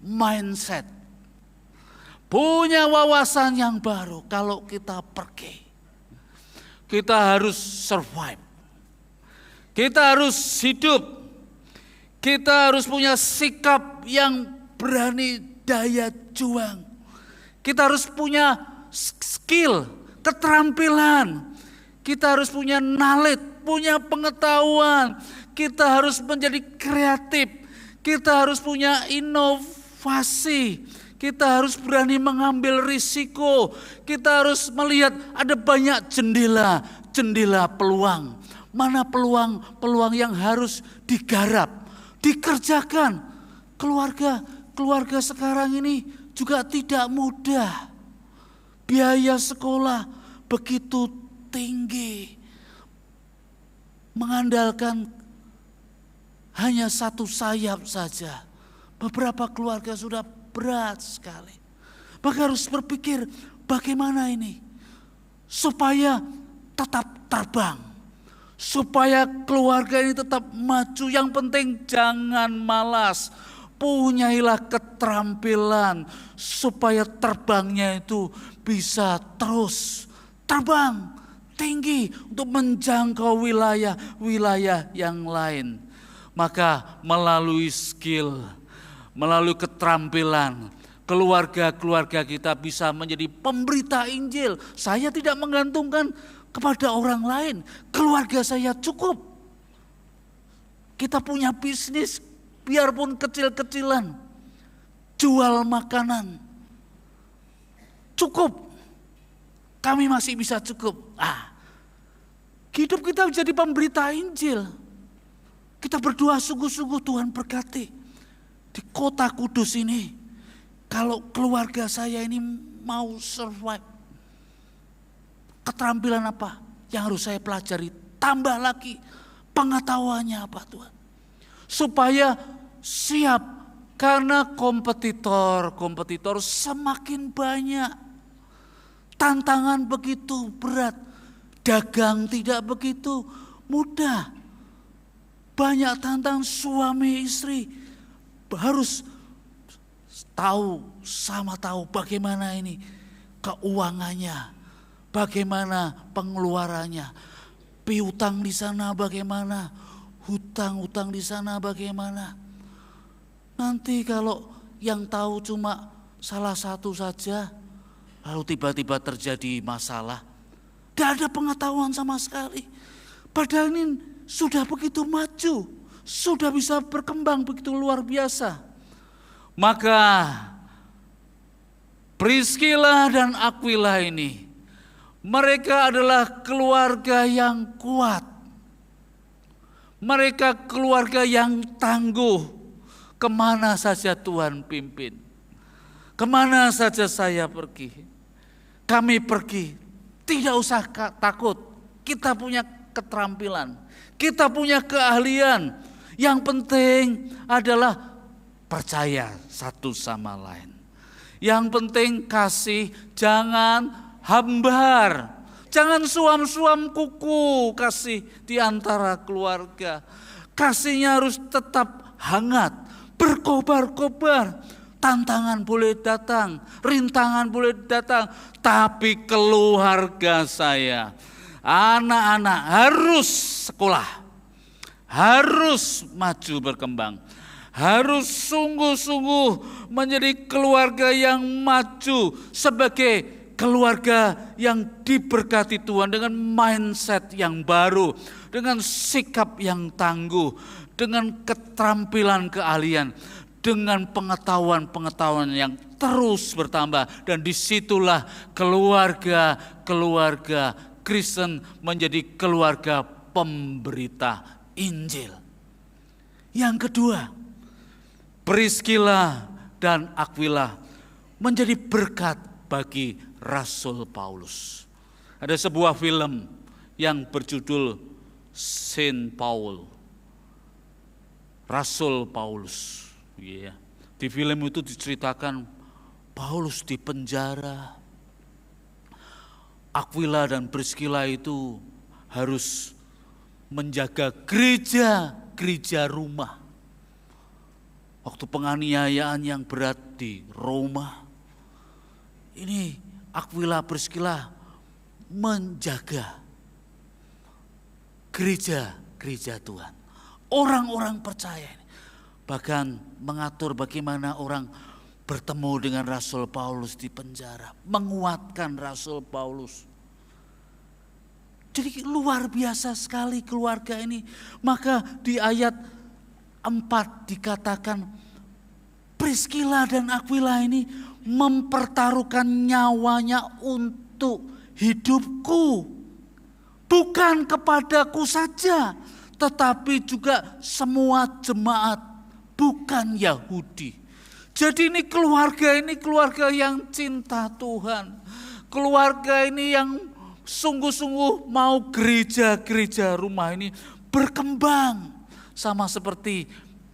mindset, punya wawasan yang baru. Kalau kita pergi, kita harus survive, kita harus hidup, kita harus punya sikap yang berani, daya juang. Kita harus punya skill, keterampilan. Kita harus punya knowledge, punya pengetahuan. Kita harus menjadi kreatif. Kita harus punya inovasi. Kita harus berani mengambil risiko. Kita harus melihat ada banyak jendela peluang. Mana peluang yang harus digarap, dikerjakan. Keluarga sekarang ini juga tidak mudah. Biaya sekolah begitu tinggi. Mengandalkan hanya 1 sayap saja. Beberapa keluarga sudah berat sekali. Maka harus berpikir bagaimana ini supaya tetap terbang. Supaya keluarga ini tetap maju. Yang penting jangan malas. Punyailah keterampilan supaya terbangnya itu bisa terus terbang tinggi untuk menjangkau wilayah yang lain. Maka melalui skill, melalui keterampilan, keluarga kita bisa menjadi pemberita Injil. Saya tidak menggantungkan kepada orang lain, keluarga saya cukup. Kita punya bisnis, biarpun kecil-kecilan, jual makanan, cukup. Kami masih bisa cukup. Hidup kita menjadi pemberita Injil. Kita berdoa sungguh-sungguh, Tuhan berkati di kota kudus ini. Kalau keluarga saya ini mau survive, keterampilan apa yang harus saya pelajari? Tambah lagi pengetahuannya apa, Tuhan? Supaya siap, karena kompetitor semakin banyak. Tantangan begitu berat, dagang tidak begitu mudah. Banyak tantangan, suami istri harus tahu bagaimana ini keuangannya, bagaimana pengeluarannya, piutang di sana bagaimana, hutang-hutang di sana bagaimana. Nanti kalau yang tahu cuma salah satu saja, lalu tiba-tiba terjadi masalah, tidak ada pengetahuan sama sekali. Padahal ini sudah begitu maju, sudah bisa berkembang begitu luar biasa. Maka Priscilla dan Aquila ini, mereka adalah keluarga yang kuat. Mereka keluarga yang tangguh. Kemana saja Tuhan pimpin, kemana saja saya pergi, kami pergi. Tidak usah takut, kita punya keterampilan, kita punya keahlian. Yang penting adalah percaya satu sama lain. Yang penting kasih, jangan hambar. Jangan suam-suam kuku kasih di antara keluarga. Kasihnya harus tetap hangat, berkobar-kobar. Tantangan boleh datang, rintangan boleh datang, tapi keluarga saya, anak-anak harus sekolah, harus maju berkembang, harus sungguh-sungguh menjadi keluarga yang maju sebagai keluarga yang diberkati Tuhan dengan mindset yang baru, dengan sikap yang tangguh, dengan keterampilan keahlian, dengan pengetahuan-pengetahuan yang terus bertambah. Dan disitulah keluarga Kristen menjadi keluarga pemberita Injil. Yang kedua, Priscilla dan Aquila menjadi berkat bagi Rasul Paulus. Ada sebuah film yang berjudul Saint Paul, Rasul Paulus. Yeah. Di film itu diceritakan Paulus di penjara. Aquila dan Priscilla itu harus menjaga gereja rumah. Waktu penganiayaan yang berat di Roma, ini Aquila Priscilla menjaga gereja Tuhan. Orang-orang percaya ini. Bahkan mengatur bagaimana orang bertemu dengan Rasul Paulus di penjara. Menguatkan Rasul Paulus. Jadi luar biasa sekali keluarga ini. Maka di ayat 4 dikatakan Priscilla dan Aquila ini mempertaruhkan nyawanya untuk hidupku. Bukan kepadaku saja, tetapi juga semua jemaat bukan Yahudi. Jadi ini keluarga yang cinta Tuhan. Keluarga ini yang sungguh-sungguh mau gereja rumah ini berkembang. Sama seperti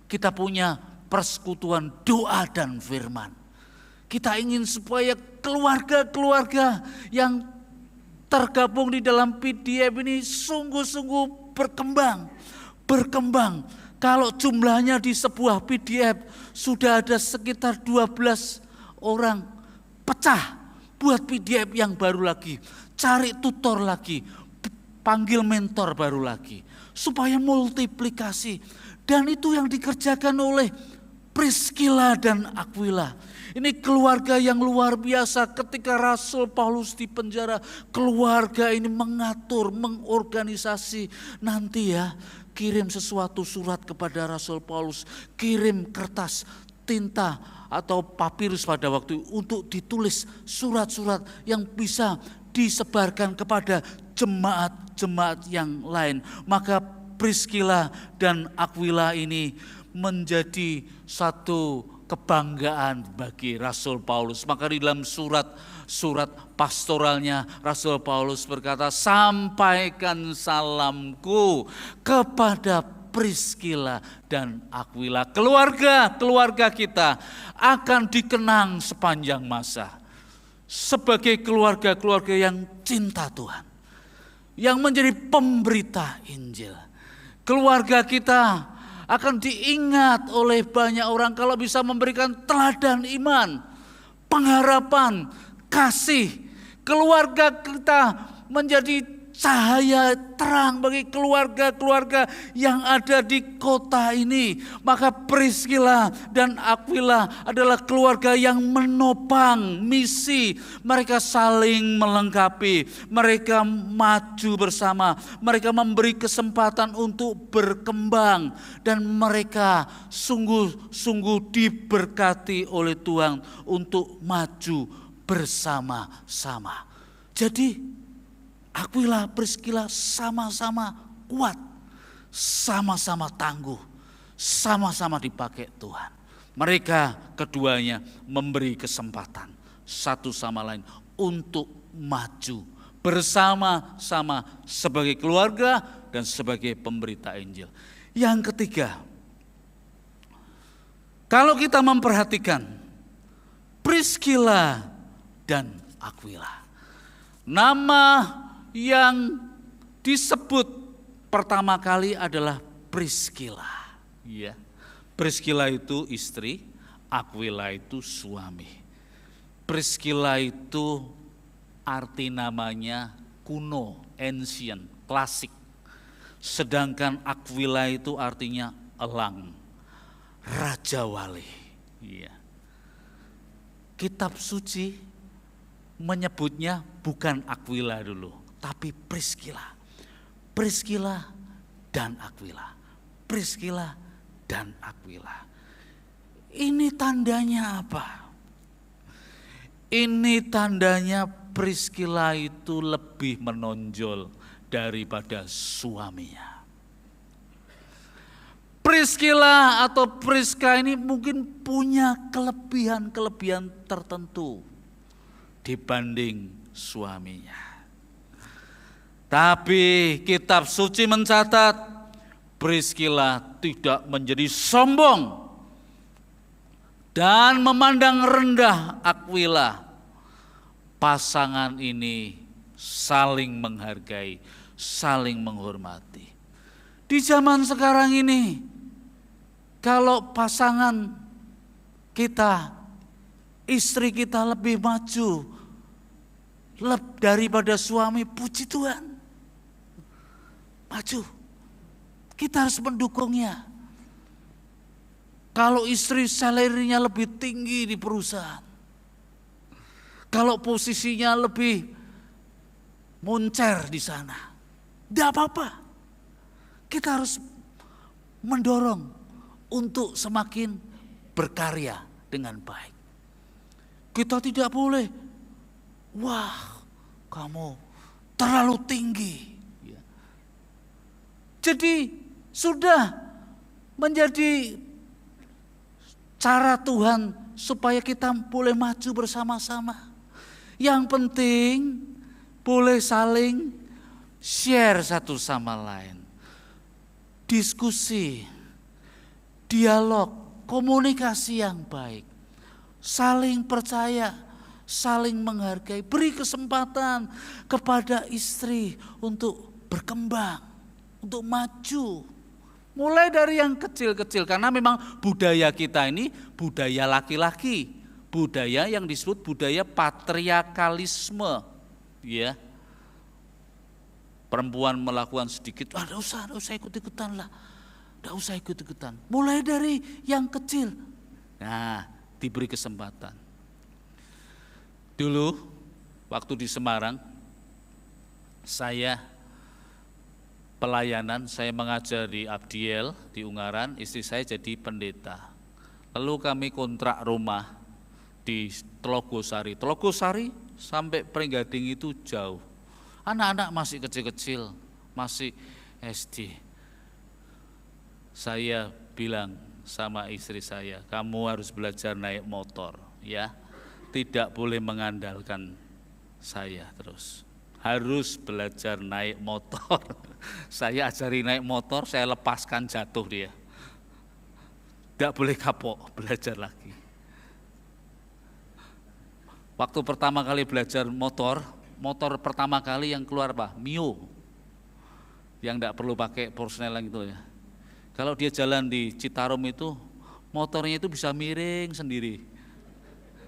kita punya persekutuan doa dan firman. Kita ingin supaya keluarga-keluarga yang tergabung di dalam PDF ini sungguh-sungguh berkembang. Kalau jumlahnya di sebuah PDF sudah ada sekitar 12 orang, pecah buat PDF yang baru lagi. Cari tutor lagi, panggil mentor baru lagi. Supaya multiplikasi. Dan itu yang dikerjakan oleh Priscilla dan Aquila. Ini keluarga yang luar biasa. Ketika Rasul Paulus di penjara, keluarga ini mengatur, mengorganisasi. Nanti ya, kirim sesuatu surat kepada Rasul Paulus. Kirim kertas, tinta atau papirus pada waktu untuk ditulis surat-surat yang bisa disebarkan kepada jemaat-jemaat yang lain. Maka Priscilla dan Aquila ini menjadi satu kebanggaan bagi Rasul Paulus. Maka di dalam surat pastoralnya Rasul Paulus berkata, sampaikan salamku kepada Priscilla dan Aquila. Keluarga kita akan dikenang sepanjang masa sebagai keluarga-keluarga yang cinta Tuhan, yang menjadi pemberita Injil. Keluarga kita akan diingat oleh banyak orang kalau bisa memberikan teladan iman, pengharapan, kasih. Keluarga kita menjadi cahaya terang bagi keluarga-keluarga yang ada di kota ini. Maka Priscilla dan Aquila adalah keluarga yang menopang misi. Mereka saling melengkapi, mereka maju bersama, mereka memberi kesempatan untuk berkembang. Dan mereka sungguh-sungguh diberkati oleh Tuhan untuk maju bersama-sama. Jadi Aquila, Priscilla sama-sama kuat, sama-sama tangguh, sama-sama dipakai Tuhan. Mereka keduanya memberi kesempatan satu sama lain untuk maju bersama-sama sebagai keluarga dan sebagai pemberita Injil. Yang ketiga, Kalau kita memperhatikan Priscilla dan Aquila, nama yang disebut pertama kali adalah Priscilla. Ya. Priscilla itu istri, Aquila itu suami. Priscilla itu arti namanya kuno, ancient, klasik. Sedangkan Aquila itu artinya elang, raja wali. Ya. Kitab suci menyebutnya bukan Aquila dulu, tapi Priscilla. Priscilla dan Aquila. Priscilla dan Aquila. Ini tandanya apa? Ini tandanya Priscilla itu lebih menonjol daripada suaminya. Priscilla atau Priska ini mungkin punya kelebihan-kelebihan tertentu dibanding suaminya. Tapi kitab suci mencatat Priscilla tidak menjadi sombong dan memandang rendah Aquila. Pasangan ini saling menghargai, saling menghormati. Di zaman sekarang ini, kalau pasangan kita, istri kita lebih maju daripada suami, puji Tuhan. Maju. Kita harus mendukungnya. Kalau istri salarinya lebih tinggi di perusahaan, kalau posisinya lebih moncer di sana, tidak apa-apa. Kita harus mendorong untuk semakin berkarya dengan baik. Kita tidak boleh, wah kamu terlalu tinggi. Jadi sudah menjadi cara Tuhan supaya kita boleh maju bersama-sama. Yang penting boleh saling share satu sama lain. Diskusi, dialog, komunikasi yang baik. Saling percaya, saling menghargai. Beri kesempatan kepada istri untuk berkembang, untuk maju. Mulai dari yang kecil-kecil, karena memang budaya kita ini budaya laki-laki, budaya yang disebut budaya patriarkalisme, ya. Perempuan melakukan sedikit, enggak usah ikut-ikutan lah, enggak usah ikut-ikutan. Mulai dari yang kecil, nah diberi kesempatan. Dulu waktu di Semarang, saya pelayanan, saya mengajar di Abdiel, di Ungaran, istri saya jadi pendeta. Lalu kami kontrak rumah di Telogosari. Telogosari sampai Pringgading itu jauh. Anak-anak masih kecil-kecil, masih SD. Saya bilang sama istri saya, kamu harus belajar naik motor, ya. Tidak boleh mengandalkan saya terus. Harus belajar naik motor. Saya ajari naik motor, saya lepaskan jatuh dia. Tidak boleh kapok, belajar lagi. Waktu pertama kali belajar motor pertama kali yang keluar apa? Mio. Yang tidak perlu pakai Porsche gitu ya. Kalau dia jalan di Citarum itu, motornya itu bisa miring sendiri.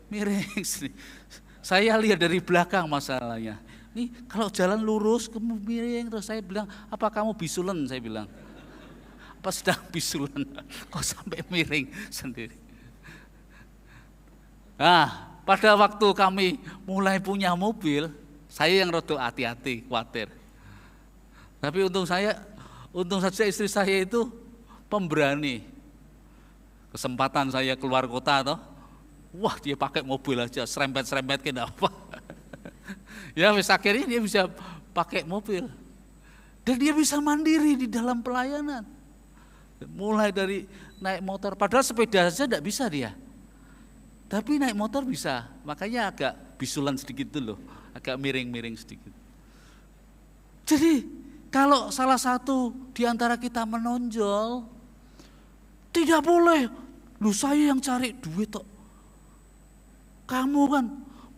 Miring sendiri. Saya lihat dari belakang masalahnya. Nih kalau jalan lurus, kamu miring, terus saya bilang, apa kamu bisulan? Saya bilang, apa sedang bisulan? Kok sampai miring sendiri? Nah, pada waktu kami mulai punya mobil, saya yang rada hati-hati, khawatir. Tapi untung saja istri saya itu pemberani. Kesempatan saya keluar kota toh, wah dia pakai mobil aja, serempet-serempet ke apa. Ya wis akhirnya dia bisa pakai mobil. Dan dia bisa mandiri di dalam pelayanan. Mulai dari naik motor, padahal sepeda saja tidak bisa dia. Tapi naik motor bisa, makanya agak bisulan sedikit dulu, agak miring-miring sedikit. Jadi kalau salah satu di antara kita menonjol, tidak boleh Lu saya yang cari duit kok. Kamu kan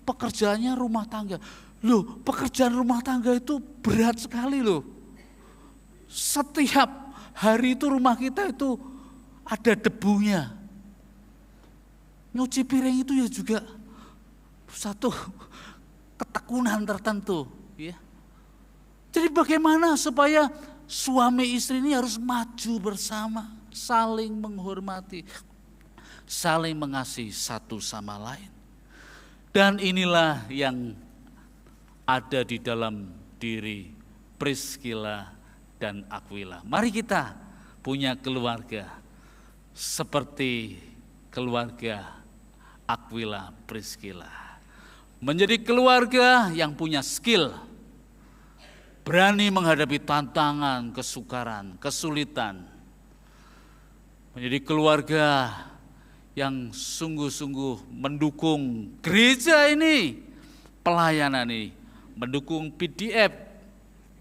pekerjaannya rumah tangga. Loh, pekerjaan rumah tangga itu berat sekali loh. Setiap hari itu rumah kita itu ada debunya. Nyuci piring itu ya juga satu ketekunan tertentu, ya. Jadi bagaimana supaya suami istri ini harus maju bersama, saling menghormati, saling mengasihi satu sama lain. Dan inilah yang ada di dalam diri Priscilla dan Aquila. Mari kita punya keluarga seperti keluarga Aquila Priscilla. Menjadi keluarga yang punya skill, berani menghadapi tantangan, kesukaran, kesulitan. Menjadi keluarga yang sungguh-sungguh mendukung gereja ini, pelayanan ini, mendukung PDF,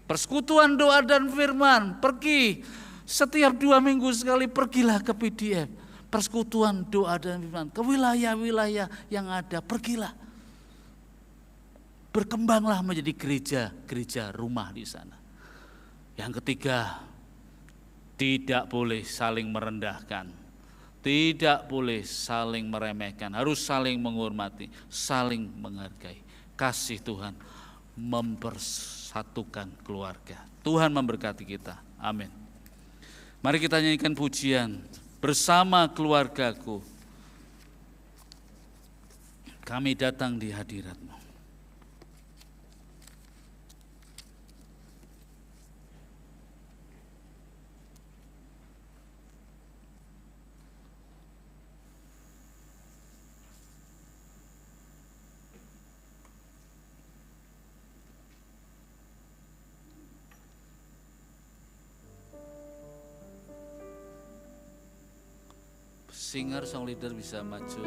persekutuan doa dan firman. Pergi setiap 2 minggu sekali, pergilah ke PDF, persekutuan doa dan firman, ke wilayah-wilayah yang ada, pergilah. Berkembanglah menjadi gereja rumah di sana. Yang ketiga, tidak boleh saling merendahkan. Tidak boleh saling meremehkan, harus saling menghormati, saling menghargai. Kasih Tuhan mempersatukan keluarga. Tuhan memberkati kita. Amin. Mari kita nyanyikan pujian, bersama keluargaku kami datang di hadirat-Mu. Singer, song leader bisa maju.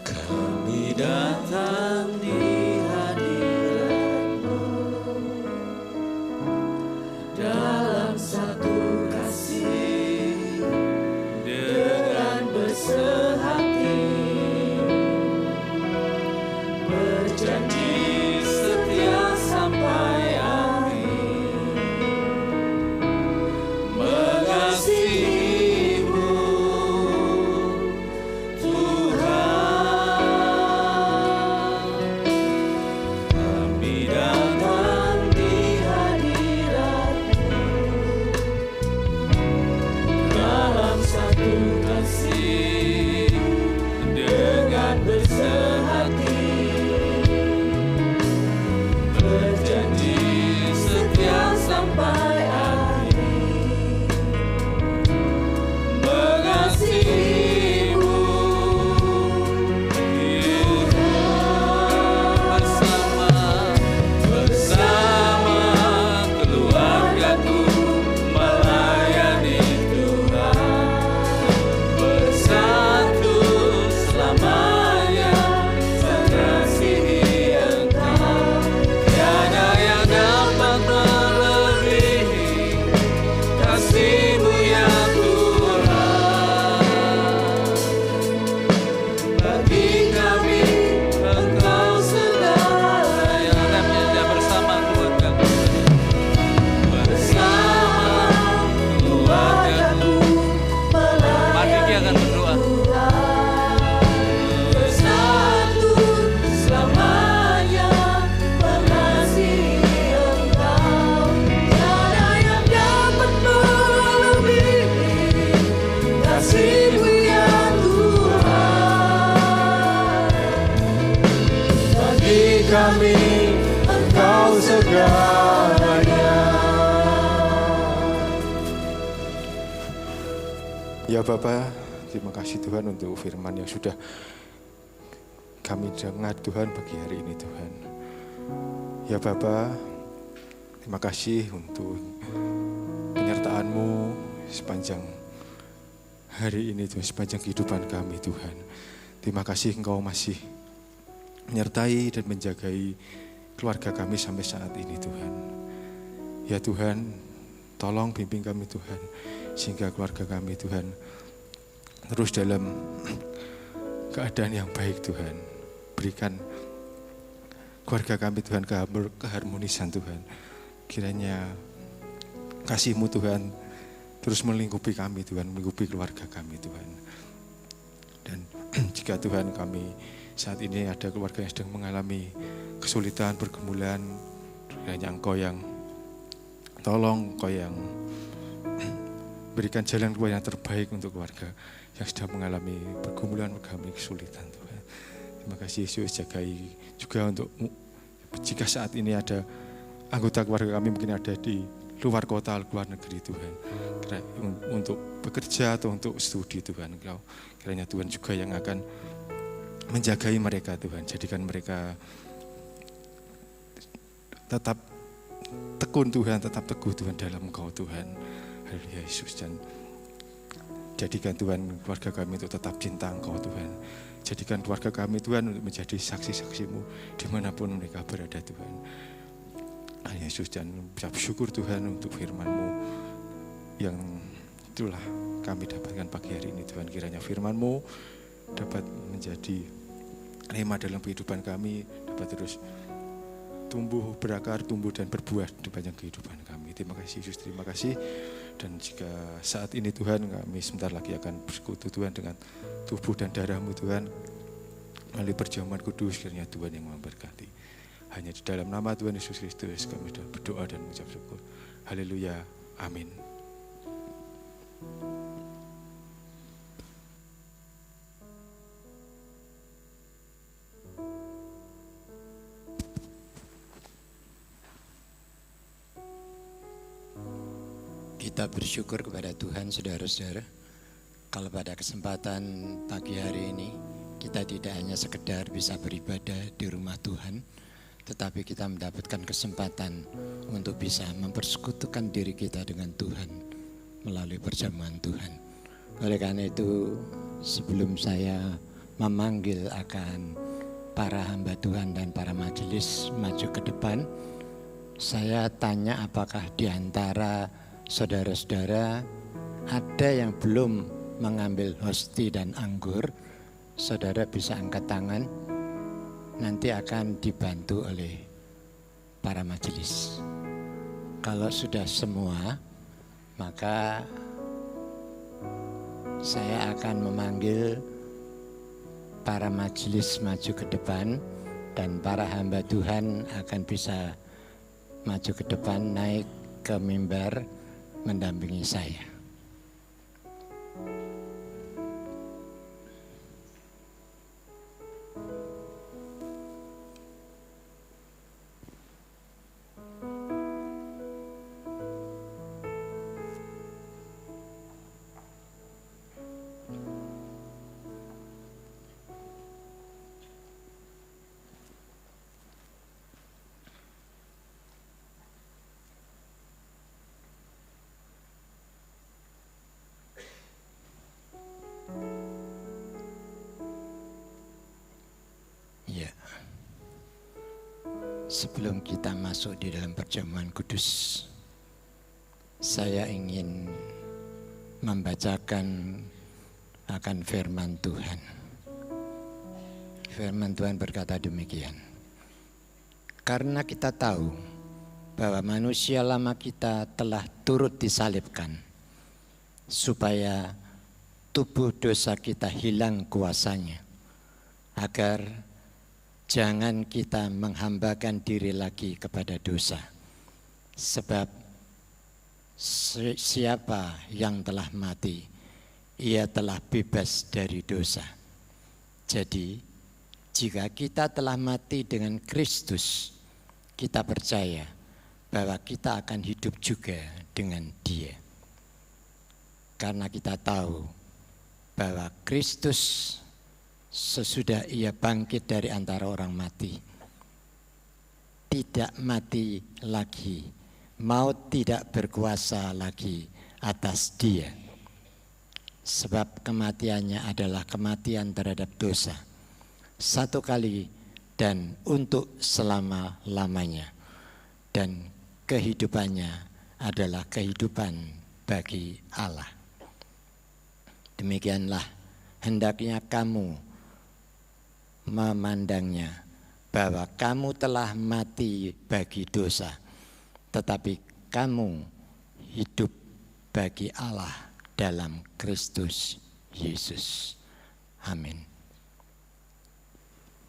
Kami datang di hadirat-Mu dalam satu kasih, dengan bersehati, berjanji setia sampai akhir, mengasihi-Mu Tuhan. Kami datang di hadirat-Mu dalam satu kasih, dengan bersehati, berjanji setia sampai akhir, mengasihi-Mu Tuhan. Bersama keluargaku melayani Tuhan, bersatu selamanya mengasihi Engkau. Tiada yang dapat melebihi kasih-Mu ya Tuhan. Bagi kami Engkau segalanya. Remnya bersama keluargaku, bersama keluargaku Mari kita akan berdoa. Bersatu selamanya mengasihi Engkau. Tiada yang dapat melebihi kasih-Mu ya Tuhan. Bagi kami Engkau segalanya. Ya Bapa, terima kasih Tuhan untuk firman yang sudah kami dengar Tuhan pagi hari ini Tuhan. Ya Bapa, terima kasih untuk penyertaan-Mu sepanjang hari ini Tuhan, sepanjang kehidupan kami Tuhan. Terima kasih Engkau masih menyertai dan menjagai keluarga kami sampai saat ini Tuhan. Ya Tuhan, tolong bimbing kami Tuhan, sehingga keluarga kami Tuhan terus dalam keadaan yang baik Tuhan. Berikan keluarga kami Tuhan keharmonisan Tuhan. Kiranya kasih-Mu Tuhan terus melingkupi kami Tuhan, melingkupi keluarga kami Tuhan. Dan jika Tuhan kami saat ini ada keluarga yang sedang mengalami kesulitan, pergumulan, kiranya Engkau yang tolong, Engkau yang berikan jalan keluar yang terbaik untuk keluarga yang sedang mengalami pergumulan, mengalami kesulitan Tuhan. Terima kasih Yesus, jagai juga untuk jika saat ini ada anggota keluarga kami mungkin ada di luar kota, luar negeri Tuhan, untuk bekerja atau untuk studi Tuhan, kiranya Tuhan juga yang akan menjagai mereka Tuhan, jadikan mereka tetap tekun Tuhan, tetap teguh Tuhan dalam Engkau Tuhan. Haleluya Yesus, dan jadikan Tuhan keluarga kami untuk tetap cinta Engkau Tuhan. Jadikan keluarga kami Tuhan untuk menjadi saksi-saksi-Mu dimanapun mereka berada Tuhan. Yesus, dan ucap syukur Tuhan untuk firman-Mu yang itulah kami dapatkan pagi hari ini Tuhan. Kiranya firman-Mu dapat menjadi rema dalam kehidupan kami, dapat terus tumbuh, berakar, tumbuh dan berbuah di panjang kehidupan kami. Terima kasih Yesus, terima kasih. Dan jika saat ini Tuhan kami sebentar lagi akan bersekutu Tuhan dengan tubuh dan darah-Mu Tuhan, melalui perjamuan kudus, kiranya Tuhan yang memberkati. Hanya di dalam nama Tuhan Yesus Kristus kami sudah berdoa dan mengucap syukur. Haleluya, amin. Kita bersyukur kepada Tuhan, saudara-saudara, kalau pada kesempatan pagi hari ini kita tidak hanya sekedar bisa beribadah di rumah Tuhan, tetapi kita mendapatkan kesempatan untuk bisa mempersekutukan diri kita dengan Tuhan melalui perjamuan Tuhan. Oleh karena itu, sebelum saya memanggil akan para hamba Tuhan dan para majelis maju ke depan, saya tanya apakah di antara saudara-saudara ada yang belum mengambil hosti dan anggur. Saudara bisa angkat tangan, nanti akan dibantu oleh para majelis. Kalau sudah semua, maka saya akan memanggil para majelis maju ke depan, dan para hamba Tuhan akan bisa maju ke depan, naik ke mimbar mendampingi saya. Ya. Sebelum kita masuk di dalam perjamuan kudus, saya ingin membacakan akan firman Tuhan. Firman Tuhan berkata demikian. Karena kita tahu bahwa manusia lama kita telah turut disalibkan, supaya tubuh dosa kita hilang kuasanya, agar jangan kita menghambakan diri lagi kepada dosa. Sebab siapa yang telah mati, ia telah bebas dari dosa. Jadi, jika kita telah mati dengan Kristus, kita percaya bahwa kita akan hidup juga dengan Dia. Karena kita tahu bahwa Kristus sesudah ia bangkit dari antara orang mati, tidak mati lagi, maut tidak berkuasa lagi atas dia. sebab kematiannya adalah kematian terhadap dosa, satu kali dan untuk selama-lamanya, dan kehidupannya adalah kehidupan bagi Allah. Demikianlah hendaknya kamu memandangnya, bahwa kamu telah mati bagi dosa, tetapi kamu hidup bagi Allah dalam Kristus Yesus. Amin.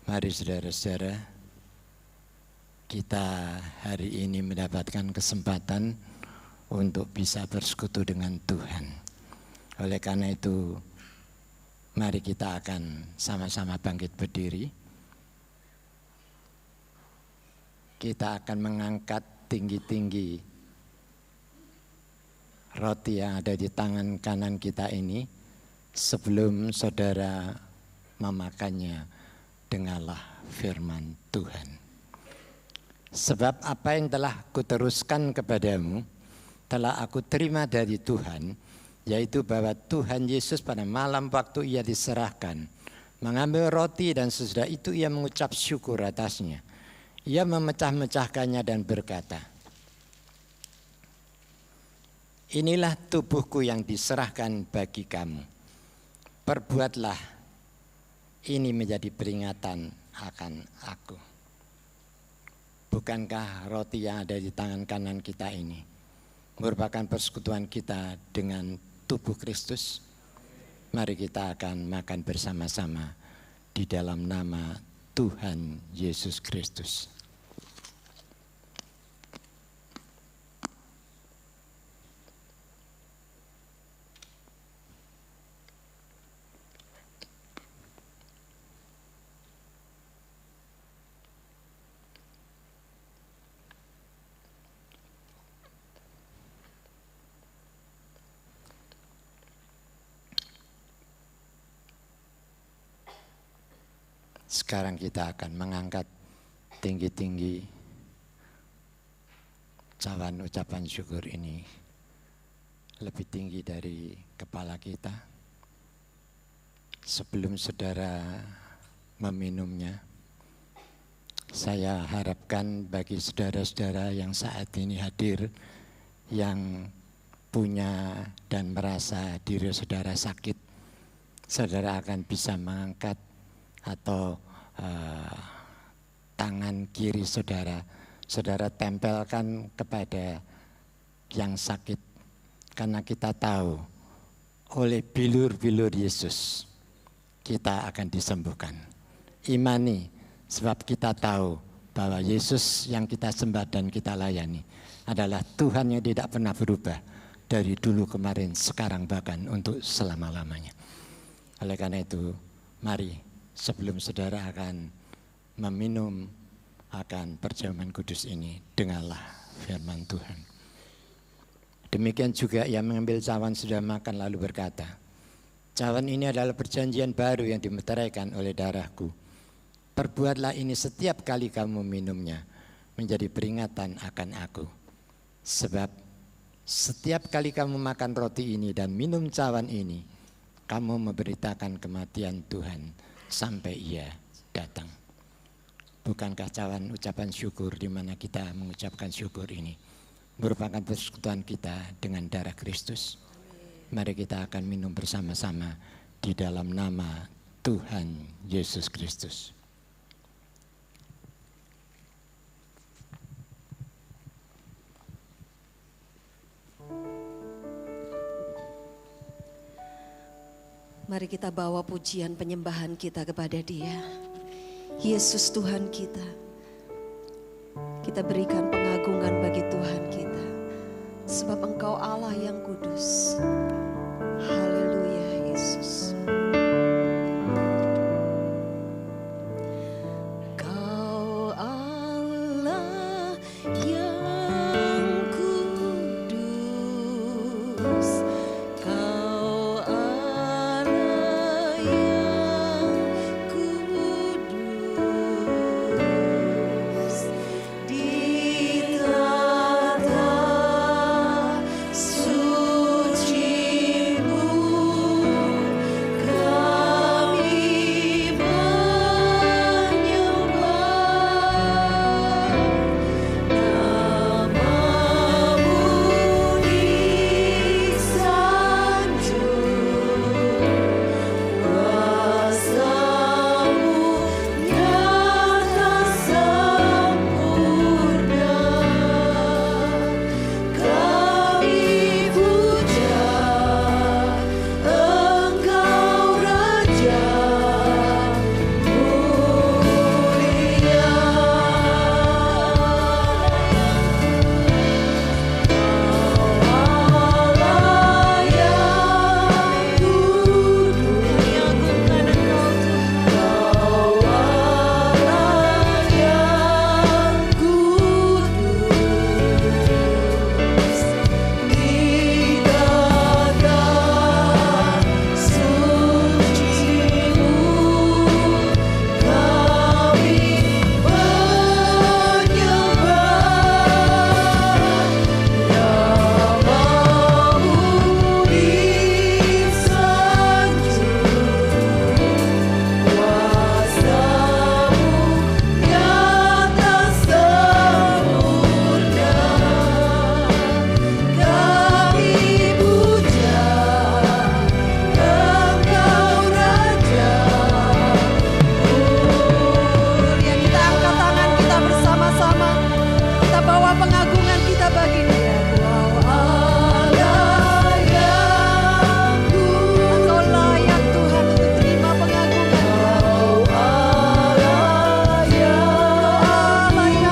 Mari saudara-saudara, kita hari ini mendapatkan kesempatan untuk bisa bersekutu dengan Tuhan. Oleh karena itu, mari kita akan sama-sama bangkit berdiri. Kita akan mengangkat tinggi-tinggi roti yang ada di tangan kanan kita ini. Sebelum saudara memakannya, dengarlah firman Tuhan. Sebab apa yang telah kuteruskan kepadamu telah aku terima dari Tuhan, yaitu bahwa Tuhan Yesus pada malam waktu ia diserahkan mengambil roti, dan sesudah itu ia mengucap syukur atasnya. Ia memecah-mecahkannya dan berkata, inilah tubuhku yang diserahkan bagi kamu. Perbuatlah ini menjadi peringatan akan aku. Bukankah roti yang ada di tangan kanan kita ini merupakan persekutuan kita dengan tubuh Kristus? Mari kita akan makan bersama-sama di dalam nama Tuhan Yesus Kristus. Sekarang kita akan mengangkat tinggi-tinggi cawan ucapan syukur ini lebih tinggi dari kepala kita. Sebelum saudara meminumnya, saya harapkan bagi saudara-saudara yang saat ini hadir, yang punya dan merasa diri saudara sakit, saudara akan bisa mengangkat atau tangan kiri saudara, saudara tempelkan kepada yang sakit, karena kita tahu oleh bilur-bilur Yesus kita akan disembuhkan. Imani, sebab kita tahu bahwa Yesus yang kita sembah dan kita layani adalah Tuhan yang tidak pernah berubah dari dulu kemarin, sekarang bahkan untuk selama-lamanya. Oleh karena itu, mari sebelum saudara akan meminum akan perjamuan kudus ini, dengarlah firman Tuhan. Demikian juga ia mengambil cawan sudah makan lalu berkata, cawan ini adalah perjanjian baru yang dimeteraikan oleh darahku. Perbuatlah ini setiap kali kamu minumnya, menjadi peringatan akan aku. Sebab setiap kali kamu makan roti ini dan minum cawan ini, kamu memberitakan kematian Tuhan sampai ia datang. Bukankah cawan ucapan syukur di mana kita mengucapkan syukur ini merupakan persekutuan kita dengan darah Kristus? Mari kita akan minum bersama-sama di dalam nama Tuhan Yesus Kristus. Mari kita bawa pujian penyembahan kita kepada Dia. Yesus Tuhan kita. Kita berikan pengagungan bagi Tuhan kita. Sebab Engkau Allah yang kudus. Haleluya Yesus. Kau Allah yang kudus. Kau Allah yang kudus. Di tata suci bawa pengagungan kita bagi Dia. Wow, Allah yang Engkau layak Tuhan untuk terima pengagungan kami. Allah yang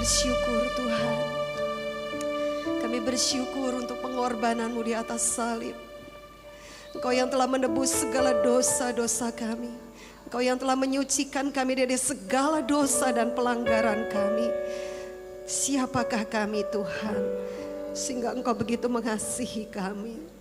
bersyukur Tuhan. Kami bersyukur untuk pengorbanan-Mu di atas salib. Engkau yang telah menebus segala dosa-dosa kami. Engkau yang telah menyucikan kami dari segala dosa dan pelanggaran kami. Siapakah kami Tuhan, sehingga Engkau begitu mengasihi kami.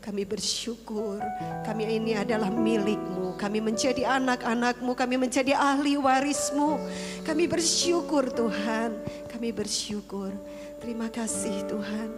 Kami bersyukur, kami ini adalah milik-Mu. Kami menjadi anak-anak-Mu, kami menjadi ahli waris-Mu. Kami bersyukur Tuhan, kami bersyukur. Terima kasih Tuhan.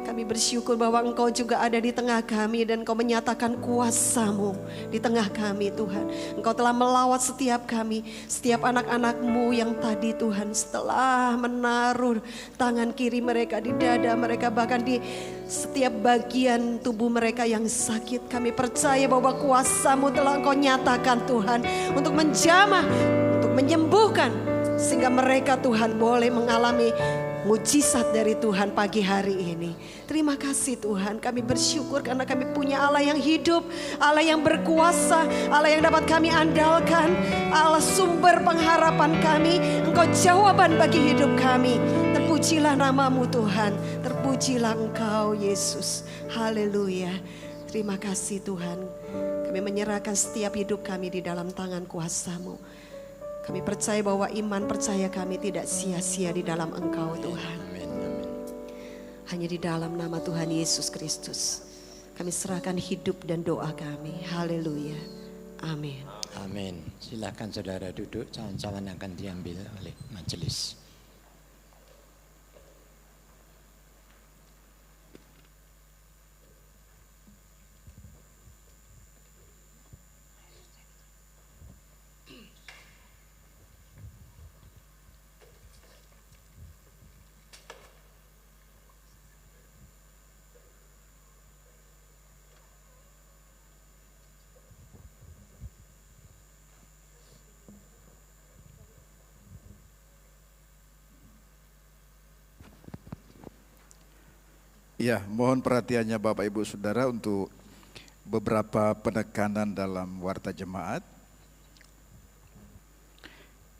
Kami bersyukur bahwa Engkau juga ada di tengah kami dan Engkau menyatakan kuasa-Mu di tengah kami Tuhan. Engkau telah melawat setiap kami, setiap anak-anak-Mu yang tadi Tuhan setelah menaruh tangan kiri mereka di dada mereka, bahkan di setiap bagian tubuh mereka yang sakit. Kami percaya bahwa kuasa-Mu telah Engkau nyatakan Tuhan untuk menjamah, untuk menyembuhkan, sehingga mereka Tuhan boleh mengalami mujizat dari Tuhan pagi hari ini. Terima kasih Tuhan, kami bersyukur karena kami punya Allah yang hidup, Allah yang berkuasa, Allah yang dapat kami andalkan, Allah sumber pengharapan kami. Engkau jawaban bagi hidup kami. Terpujilah nama-Mu Tuhan, terpujilah Engkau Yesus. Haleluya. Terima kasih Tuhan, kami menyerahkan setiap hidup kami di dalam tangan kuasa-Mu. Kami percaya bahwa iman percaya kami tidak sia-sia di dalam Engkau Tuhan. Hanya di dalam nama Tuhan Yesus Kristus kami serahkan hidup dan doa kami. Haleluya. Amin. Amin. Silakan saudara duduk, cawan-cawan akan diambil oleh majelis. Ya, mohon perhatiannya Bapak Ibu Saudara untuk beberapa penekanan dalam warta jemaat.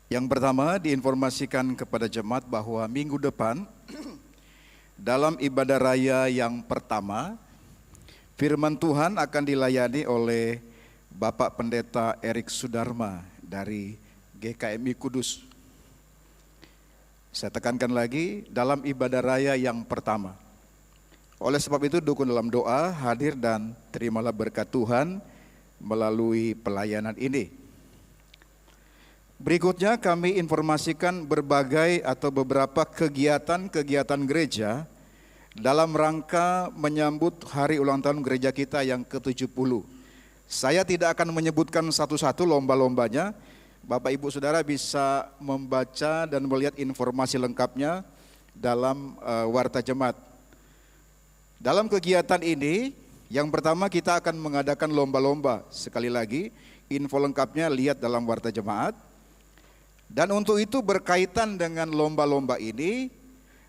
Yang pertama, diinformasikan kepada jemaat bahwa minggu depan dalam ibadah raya yang pertama, firman Tuhan akan dilayani oleh Bapak Pendeta Erik Sudarma dari GKMI Kudus. Saya tekankan lagi, dalam ibadah raya yang pertama. Oleh sebab itu dukung dalam doa, hadir dan terimalah berkat Tuhan melalui pelayanan ini. Berikutnya kami informasikan berbagai atau beberapa kegiatan-kegiatan gereja dalam rangka menyambut hari ulang tahun gereja kita yang ke-70. Saya tidak akan menyebutkan satu-satu lomba-lombanya. Bapak Ibu Saudara bisa membaca dan melihat informasi lengkapnya dalam warta jemaat. Dalam kegiatan ini, yang pertama kita akan mengadakan lomba-lomba. Sekali lagi, info lengkapnya lihat dalam warta jemaat. Dan untuk itu berkaitan dengan lomba-lomba ini,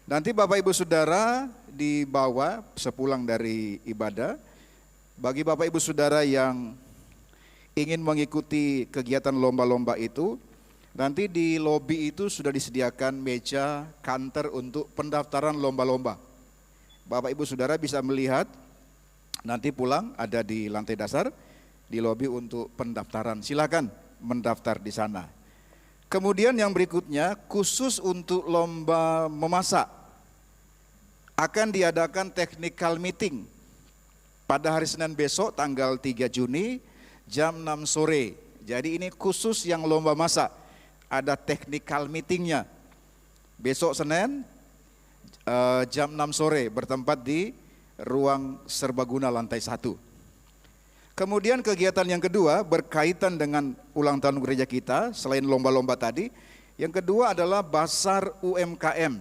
nanti Bapak Ibu Saudara dibawa sepulang dari ibadah. Bagi Bapak Ibu Saudara yang ingin mengikuti kegiatan lomba-lomba itu, nanti di lobi itu sudah disediakan meja kantor untuk pendaftaran lomba-lomba. Bapak Ibu Saudara bisa melihat nanti pulang ada di lantai dasar di lobi untuk pendaftaran. Silakan mendaftar di sana. Kemudian yang berikutnya khusus untuk lomba memasak akan diadakan technical meeting pada hari Senin besok tanggal 3 Juni jam 6 sore. Jadi ini khusus yang lomba masak, ada technical meetingnya. Besok Senin jam 6 sore bertempat di ruang serbaguna lantai 1. Kemudian kegiatan yang kedua berkaitan dengan ulang tahun gereja kita selain lomba-lomba tadi. Yang kedua adalah Basar UMKM.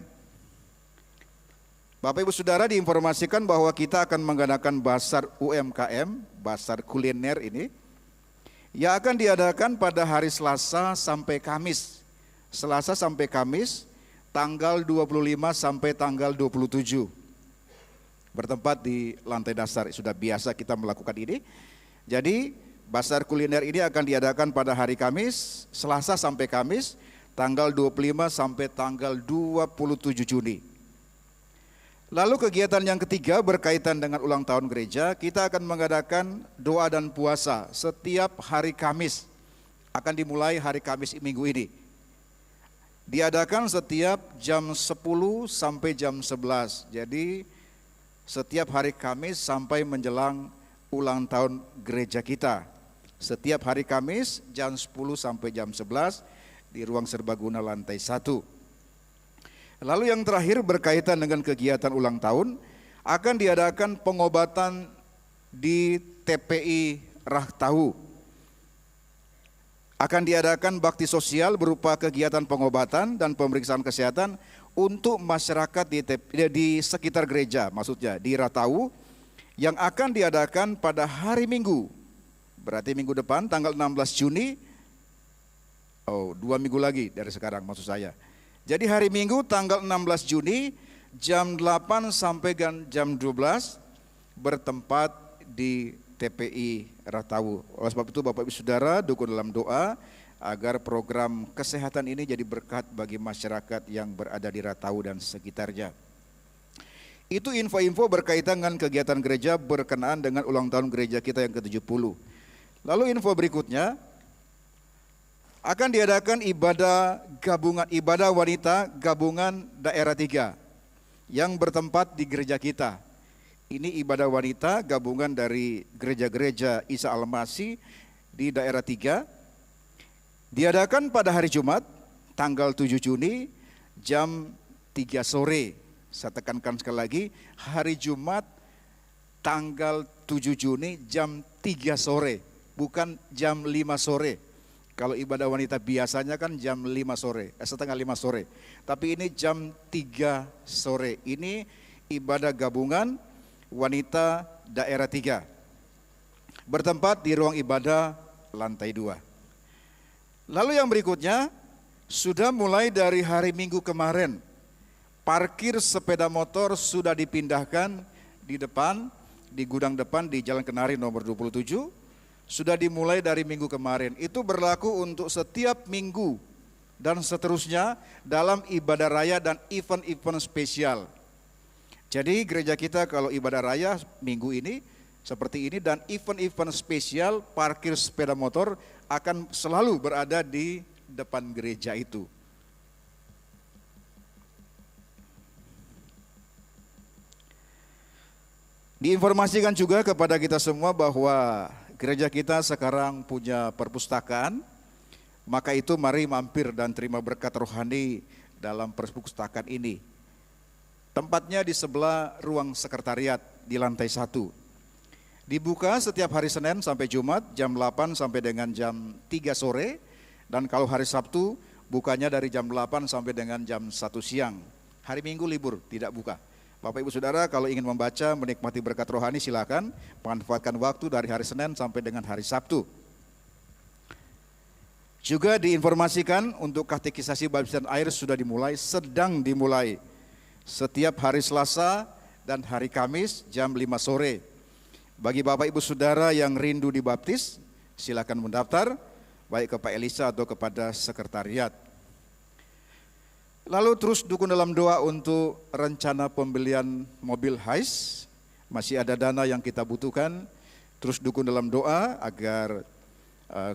Bapak Ibu Saudara diinformasikan bahwa kita akan mengadakan Basar UMKM, Basar kuliner ini, yang akan diadakan pada hari Selasa sampai Kamis. Selasa sampai Kamis, tanggal 25 sampai tanggal 27. Bertempat di lantai dasar, sudah biasa kita melakukan ini. Jadi Basar kuliner ini akan diadakan pada hari Kamis, Selasa sampai Kamis, tanggal 25 sampai tanggal 27 Juni. Lalu kegiatan yang ketiga berkaitan dengan ulang tahun gereja, kita akan mengadakan doa dan puasa setiap hari Kamis. Akan dimulai hari Kamis minggu ini. Diadakan setiap jam 10 sampai jam 11. Jadi setiap hari Kamis sampai menjelang ulang tahun gereja kita. Setiap hari Kamis jam 10 sampai jam 11 di ruang serbaguna lantai 1. Lalu yang terakhir berkaitan dengan kegiatan ulang tahun, akan diadakan pengobatan di TPI Rahtahu. Akan diadakan bakti sosial berupa kegiatan pengobatan dan pemeriksaan kesehatan untuk masyarakat di sekitar gereja, maksudnya di Rahtahu, yang akan diadakan pada hari Minggu. Berarti minggu depan tanggal 16 Juni, 2 minggu lagi dari sekarang maksud saya. Jadi hari Minggu tanggal 16 Juni jam 8 sampai jam 12 bertempat di TPI Rahtahu. Oleh sebab itu Bapak Ibu Saudara dukung dalam doa agar program kesehatan ini jadi berkat bagi masyarakat yang berada di Rahtahu dan sekitarnya. Itu info-info berkaitan dengan kegiatan gereja berkenaan dengan ulang tahun gereja kita yang ke-70. Lalu info berikutnya, akan diadakan ibadah wanita gabungan daerah 3 yang bertempat di gereja kita. Ini ibadah wanita gabungan dari gereja-gereja Isa Al-Masih di daerah 3. Diadakan pada hari Jumat tanggal 7 Juni jam 3 sore. Saya tekankan sekali lagi, hari Jumat tanggal 7 Juni jam 3 sore, bukan jam 5 sore. Kalau ibadah wanita biasanya kan jam 5 sore, setengah 5 sore. Tapi ini jam 3 sore. Ini ibadah gabungan wanita daerah 3. Bertempat di ruang ibadah lantai 2. Lalu yang berikutnya, sudah mulai dari hari Minggu kemarin, parkir sepeda motor sudah dipindahkan di depan, di gudang depan di Jalan Kenari nomor 27, sudah dimulai dari minggu kemarin. Itu berlaku untuk setiap minggu dan seterusnya dalam ibadah raya dan event-event spesial. Jadi gereja kita kalau ibadah raya minggu ini seperti ini, dan event-event spesial parkir sepeda motor akan selalu berada di depan gereja itu. Diinformasikan juga kepada kita semua bahwa gereja kita sekarang punya perpustakaan, maka itu mari mampir dan terima berkat rohani dalam perpustakaan ini. Tempatnya di sebelah ruang sekretariat di lantai 1. Dibuka setiap hari Senin sampai Jumat jam 8 sampai dengan jam 3 sore, dan kalau hari Sabtu bukanya dari jam 8 sampai dengan jam 1 siang. Hari Minggu libur, tidak buka. Bapak Ibu Saudara kalau ingin membaca, menikmati berkat rohani silakan manfaatkan waktu dari hari Senin sampai dengan hari Sabtu. Juga diinformasikan untuk katekisasi baptisan air sudah dimulai, sedang dimulai. Setiap hari Selasa dan hari Kamis jam 5 sore. Bagi Bapak Ibu Saudara yang rindu dibaptis, silakan mendaftar baik ke Pak Elisa atau kepada sekretariat. Lalu terus dukung dalam doa untuk rencana pembelian mobil Hiace. Masih ada dana yang kita butuhkan. Terus dukung dalam doa agar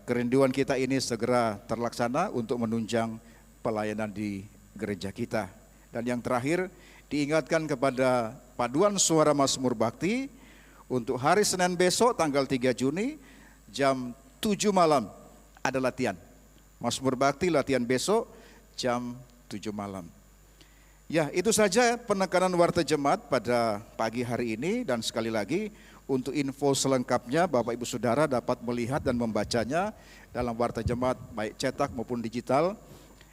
kerinduan kita ini segera terlaksana untuk menunjang pelayanan di gereja kita. Dan yang terakhir, diingatkan kepada paduan suara Mazmur Bakti untuk hari Senin besok tanggal 3 Juni jam 7 malam ada latihan. Mazmur Bakti latihan besok jam 7 malam. Ya, itu saja penekanan Warta Jemaat pada pagi hari ini, dan sekali lagi untuk info selengkapnya Bapak Ibu Saudara dapat melihat dan membacanya dalam Warta Jemaat baik cetak maupun digital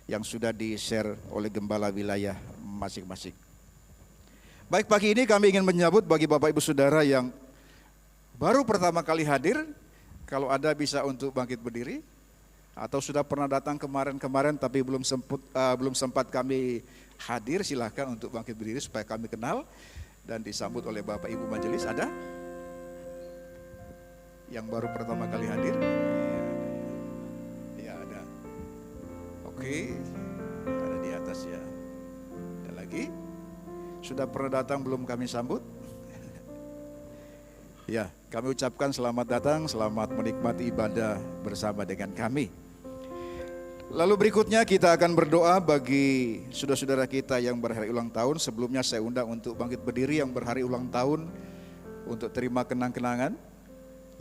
yang sudah di-share oleh gembala wilayah masing-masing. Baik, pagi ini kami ingin menyambut bagi Bapak Ibu Saudara yang baru pertama kali hadir, kalau ada bisa untuk bangkit berdiri, atau sudah pernah datang kemarin-kemarin tapi belum sempat kami hadir, silahkan untuk bangkit berdiri supaya kami kenal dan disambut oleh Bapak Ibu Majelis. Ada? Yang baru pertama kali hadir? Ya ada. Oke, ada di atas ya. Ada lagi? Sudah pernah datang belum kami sambut? Ya, kami ucapkan selamat datang, selamat menikmati ibadah bersama dengan kami. Lalu berikutnya kita akan berdoa bagi saudara-saudara kita yang berhari ulang tahun. Sebelumnya saya undang untuk bangkit berdiri yang berhari ulang tahun untuk terima kenang-kenangan.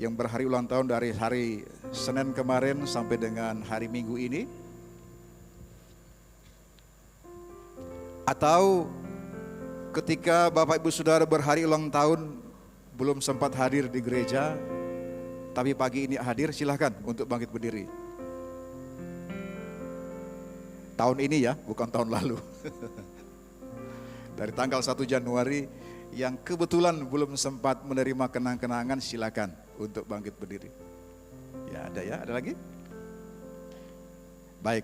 Yang berhari ulang tahun dari hari Senin kemarin sampai dengan hari Minggu ini. Atau ketika Bapak Ibu Saudara berhari ulang tahun belum sempat hadir di gereja, tapi pagi ini hadir, silahkan untuk bangkit berdiri. Tahun ini ya, bukan tahun lalu. Dari tanggal 1 Januari yang kebetulan belum sempat menerima kenang-kenangan, silakan untuk bangkit berdiri. Ya ada ya, ada lagi? Baik,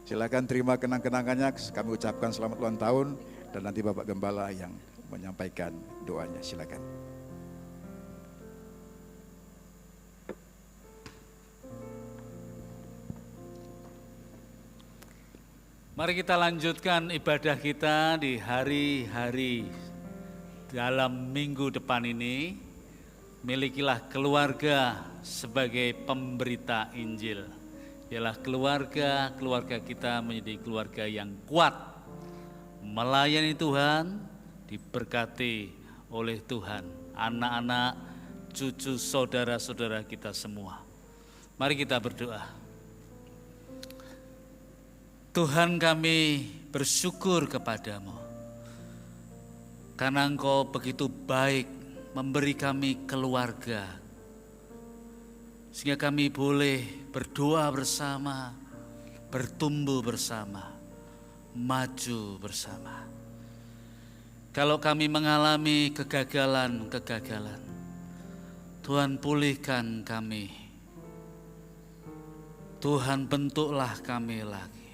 silakan terima kenang-kenangannya, kami ucapkan selamat ulang tahun, dan nanti Bapak Gembala yang menyampaikan doanya, silakan. Mari kita lanjutkan ibadah kita di hari-hari dalam minggu depan ini. Milikilah keluarga sebagai pemberita Injil. Ialah keluarga kita menjadi keluarga yang kuat, melayani Tuhan, diberkati oleh Tuhan, anak-anak, cucu, saudara-saudara kita semua. Mari kita berdoa. Tuhan, kami bersyukur kepadamu karena Engkau begitu baik memberi kami keluarga, sehingga kami boleh berdoa bersama, bertumbuh bersama, maju bersama. Kalau kami mengalami kegagalan, Tuhan pulihkan kami. Tuhan bentuklah kami lagi.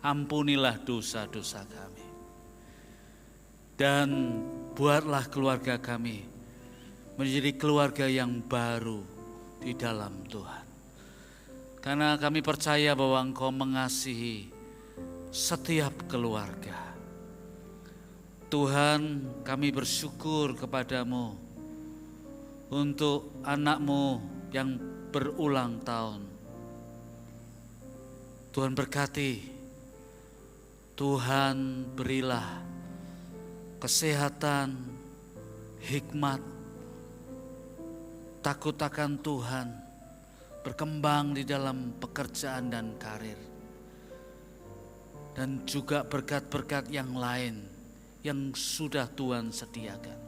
Ampunilah dosa-dosa kami. Dan buatlah keluarga kami menjadi keluarga yang baru di dalam Tuhan. Karena kami percaya bahwa Engkau mengasihi setiap keluarga. Tuhan, kami bersyukur kepadamu untuk anak-Mu yang berulang tahun. Tuhan berkati, Tuhan berilah kesehatan, hikmat, takut akan Tuhan, berkembang di dalam pekerjaan dan karir. Dan juga berkat-berkat yang lain yang sudah Tuhan sediakan.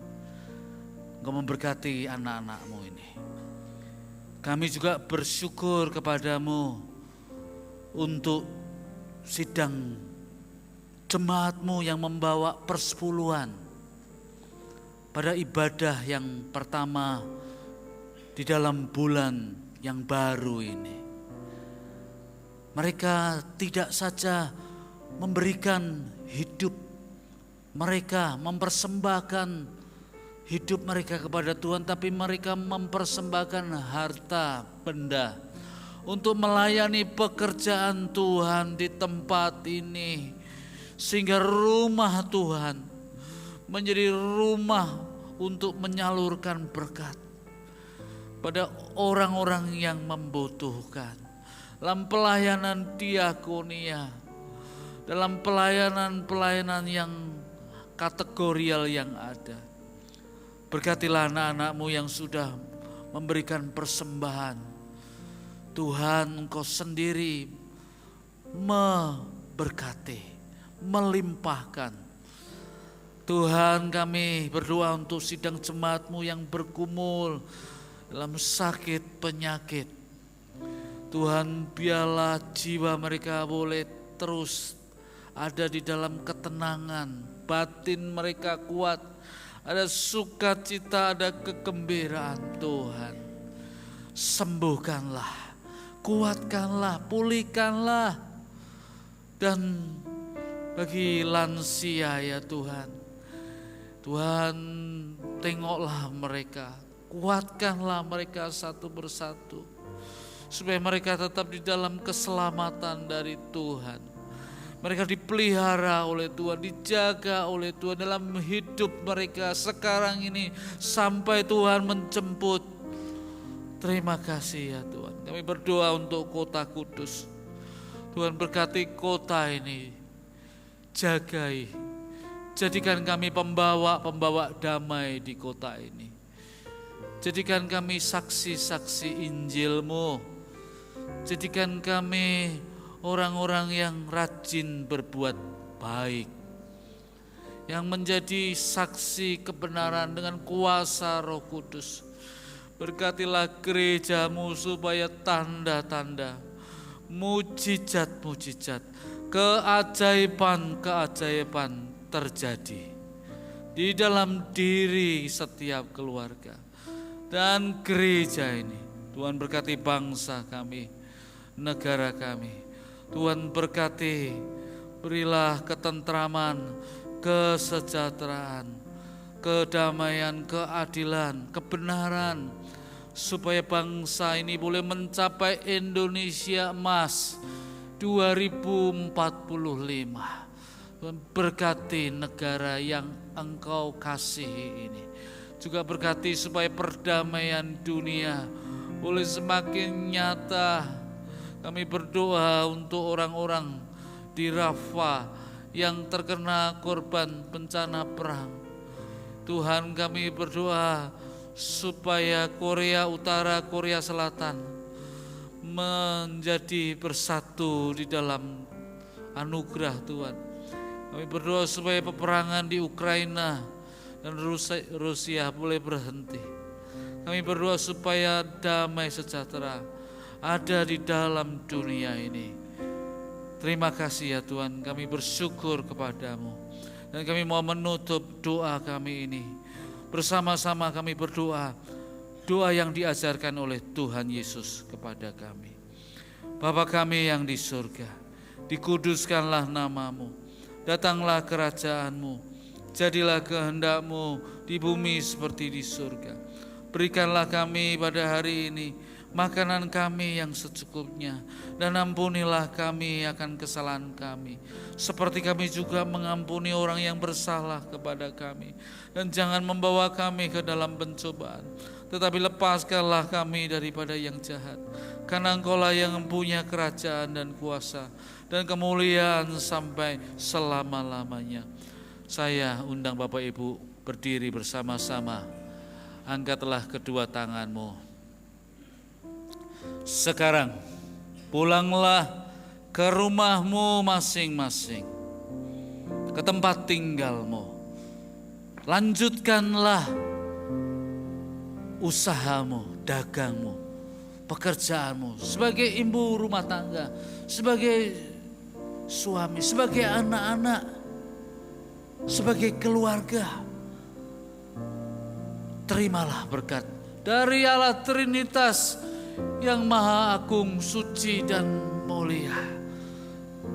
Engkau memberkati anak-anak-Mu ini. Kami juga bersyukur kepadamu untuk sidang jemaat-Mu yang membawa persepuluhan pada ibadah yang pertama di dalam bulan yang baru ini. Mereka tidak saja memberikan hidup mereka, mempersembahkan hidup mereka kepada Tuhan, tapi mereka mempersembahkan harta benda untuk melayani pekerjaan Tuhan di tempat ini. Sehingga rumah Tuhan menjadi rumah untuk menyalurkan berkat pada orang-orang yang membutuhkan. Dalam pelayanan diakonia, dalam pelayanan-pelayanan yang kategorial yang ada. Berkatilah anak-anak-Mu yang sudah memberikan persembahan. Tuhan, Engkau sendiri memberkati, melimpahkan. Tuhan, kami berdoa untuk sidang jemaat-Mu yang bergumul dalam sakit penyakit. Tuhan, biarlah jiwa mereka boleh terus ada di dalam ketenangan, batin mereka kuat, ada sukacita, ada kegembiraan. Tuhan, sembuhkanlah, kuatkanlah, pulihkanlah. Dan bagi lansia ya Tuhan, Tuhan tengoklah mereka, kuatkanlah mereka satu persatu, supaya mereka tetap di dalam keselamatan dari Tuhan. Mereka dipelihara oleh Tuhan, dijaga oleh Tuhan dalam hidup mereka sekarang ini sampai Tuhan menjemput. Terima kasih ya Tuhan. Kami berdoa untuk kota Kudus. Tuhan berkati kota ini. Jagai. Jadikan kami pembawa damai di kota ini. Jadikan kami saksi-saksi Injil-Mu. Jadikan kami orang-orang yang rajin berbuat baik, yang menjadi saksi kebenaran dengan kuasa Roh Kudus. Berkatilah gereja-Mu supaya tanda-tanda, mujizat-mujizat, keajaiban-keajaiban terjadi di dalam diri setiap keluarga dan gereja ini. Tuhan berkati bangsa kami, negara kami. Tuhan berkati, berilah ketentraman, kesejahteraan, kedamaian, keadilan, kebenaran, supaya bangsa ini boleh mencapai Indonesia Emas 2045. Tuhan berkati negara yang Engkau kasihi ini. Juga berkati supaya perdamaian dunia boleh semakin nyata. Kami berdoa untuk orang-orang di Rafah yang terkena korban bencana perang. Tuhan, kami berdoa supaya Korea Utara, Korea Selatan menjadi bersatu di dalam anugerah Tuhan. Kami berdoa supaya peperangan di Ukraina dan Rusia boleh berhenti. Kami berdoa supaya damai sejahtera ada di dalam dunia ini. Terima kasih ya Tuhan, kami bersyukur kepadamu. Dan kami mau menutup doa kami ini. Bersama-sama kami berdoa, doa yang diajarkan oleh Tuhan Yesus kepada kami. Bapa kami yang di surga, dikuduskanlah namamu, datanglah kerajaan-Mu, Jadilah kehendak-Mu di bumi seperti di surga. Berikanlah kami pada hari ini makanan kami yang secukupnya, dan ampunilah kami akan kesalahan kami, seperti kami juga mengampuni orang yang bersalah kepada kami. Dan jangan membawa kami ke dalam pencobaan, tetapi lepaskanlah kami daripada yang jahat. Karena Engkau-lah yang mempunyai kerajaan dan kuasa dan kemuliaan sampai selama-lamanya. Saya undang Bapak Ibu berdiri bersama-sama. Angkatlah kedua tanganmu. Sekarang pulanglah ke rumahmu masing-masing, ke tempat tinggalmu. Lanjutkanlah usahamu, dagangmu, pekerjaanmu sebagai ibu rumah tangga, sebagai suami, sebagai anak-anak, sebagai keluarga. Terimalah berkat dari Allah Trinitas yang Maha Agung, suci dan mulia.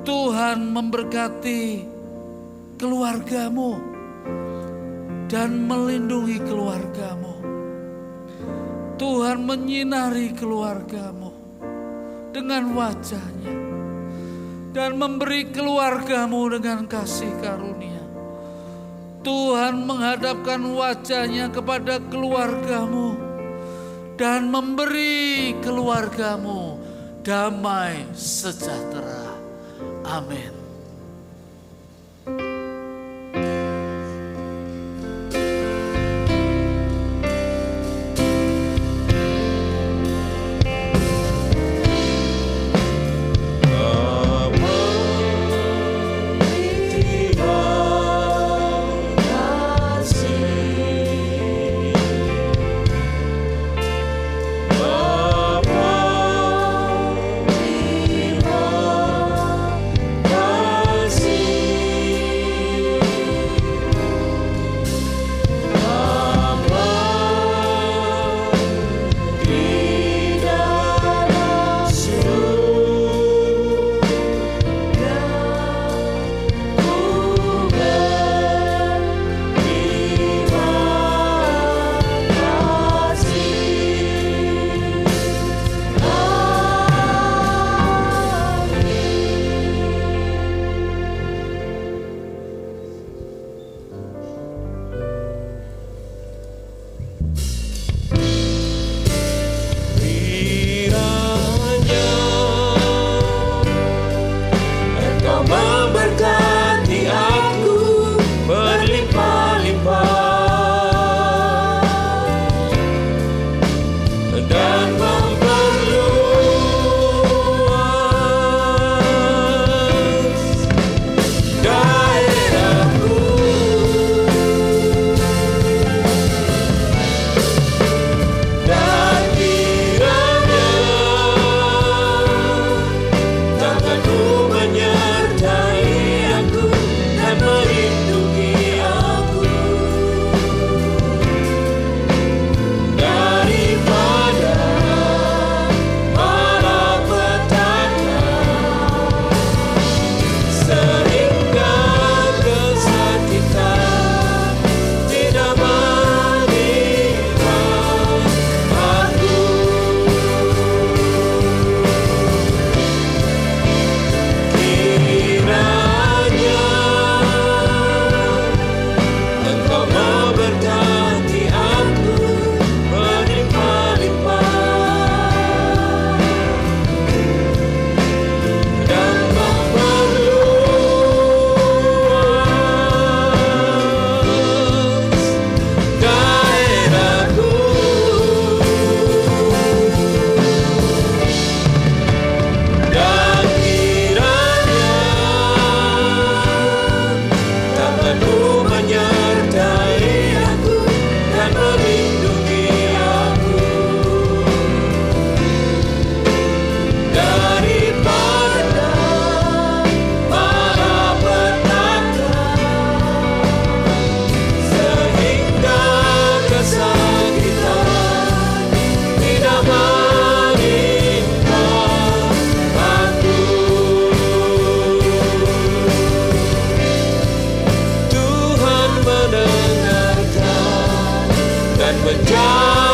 Tuhan memberkati keluargamu dan melindungi keluargamu. Tuhan menyinari keluargamu dengan wajah-Nya dan memberi keluargamu dengan kasih karunia. Tuhan menghadapkan wajah-Nya kepada keluargamu dan memberi keluargamu damai sejahtera. Amin. Terima menjadi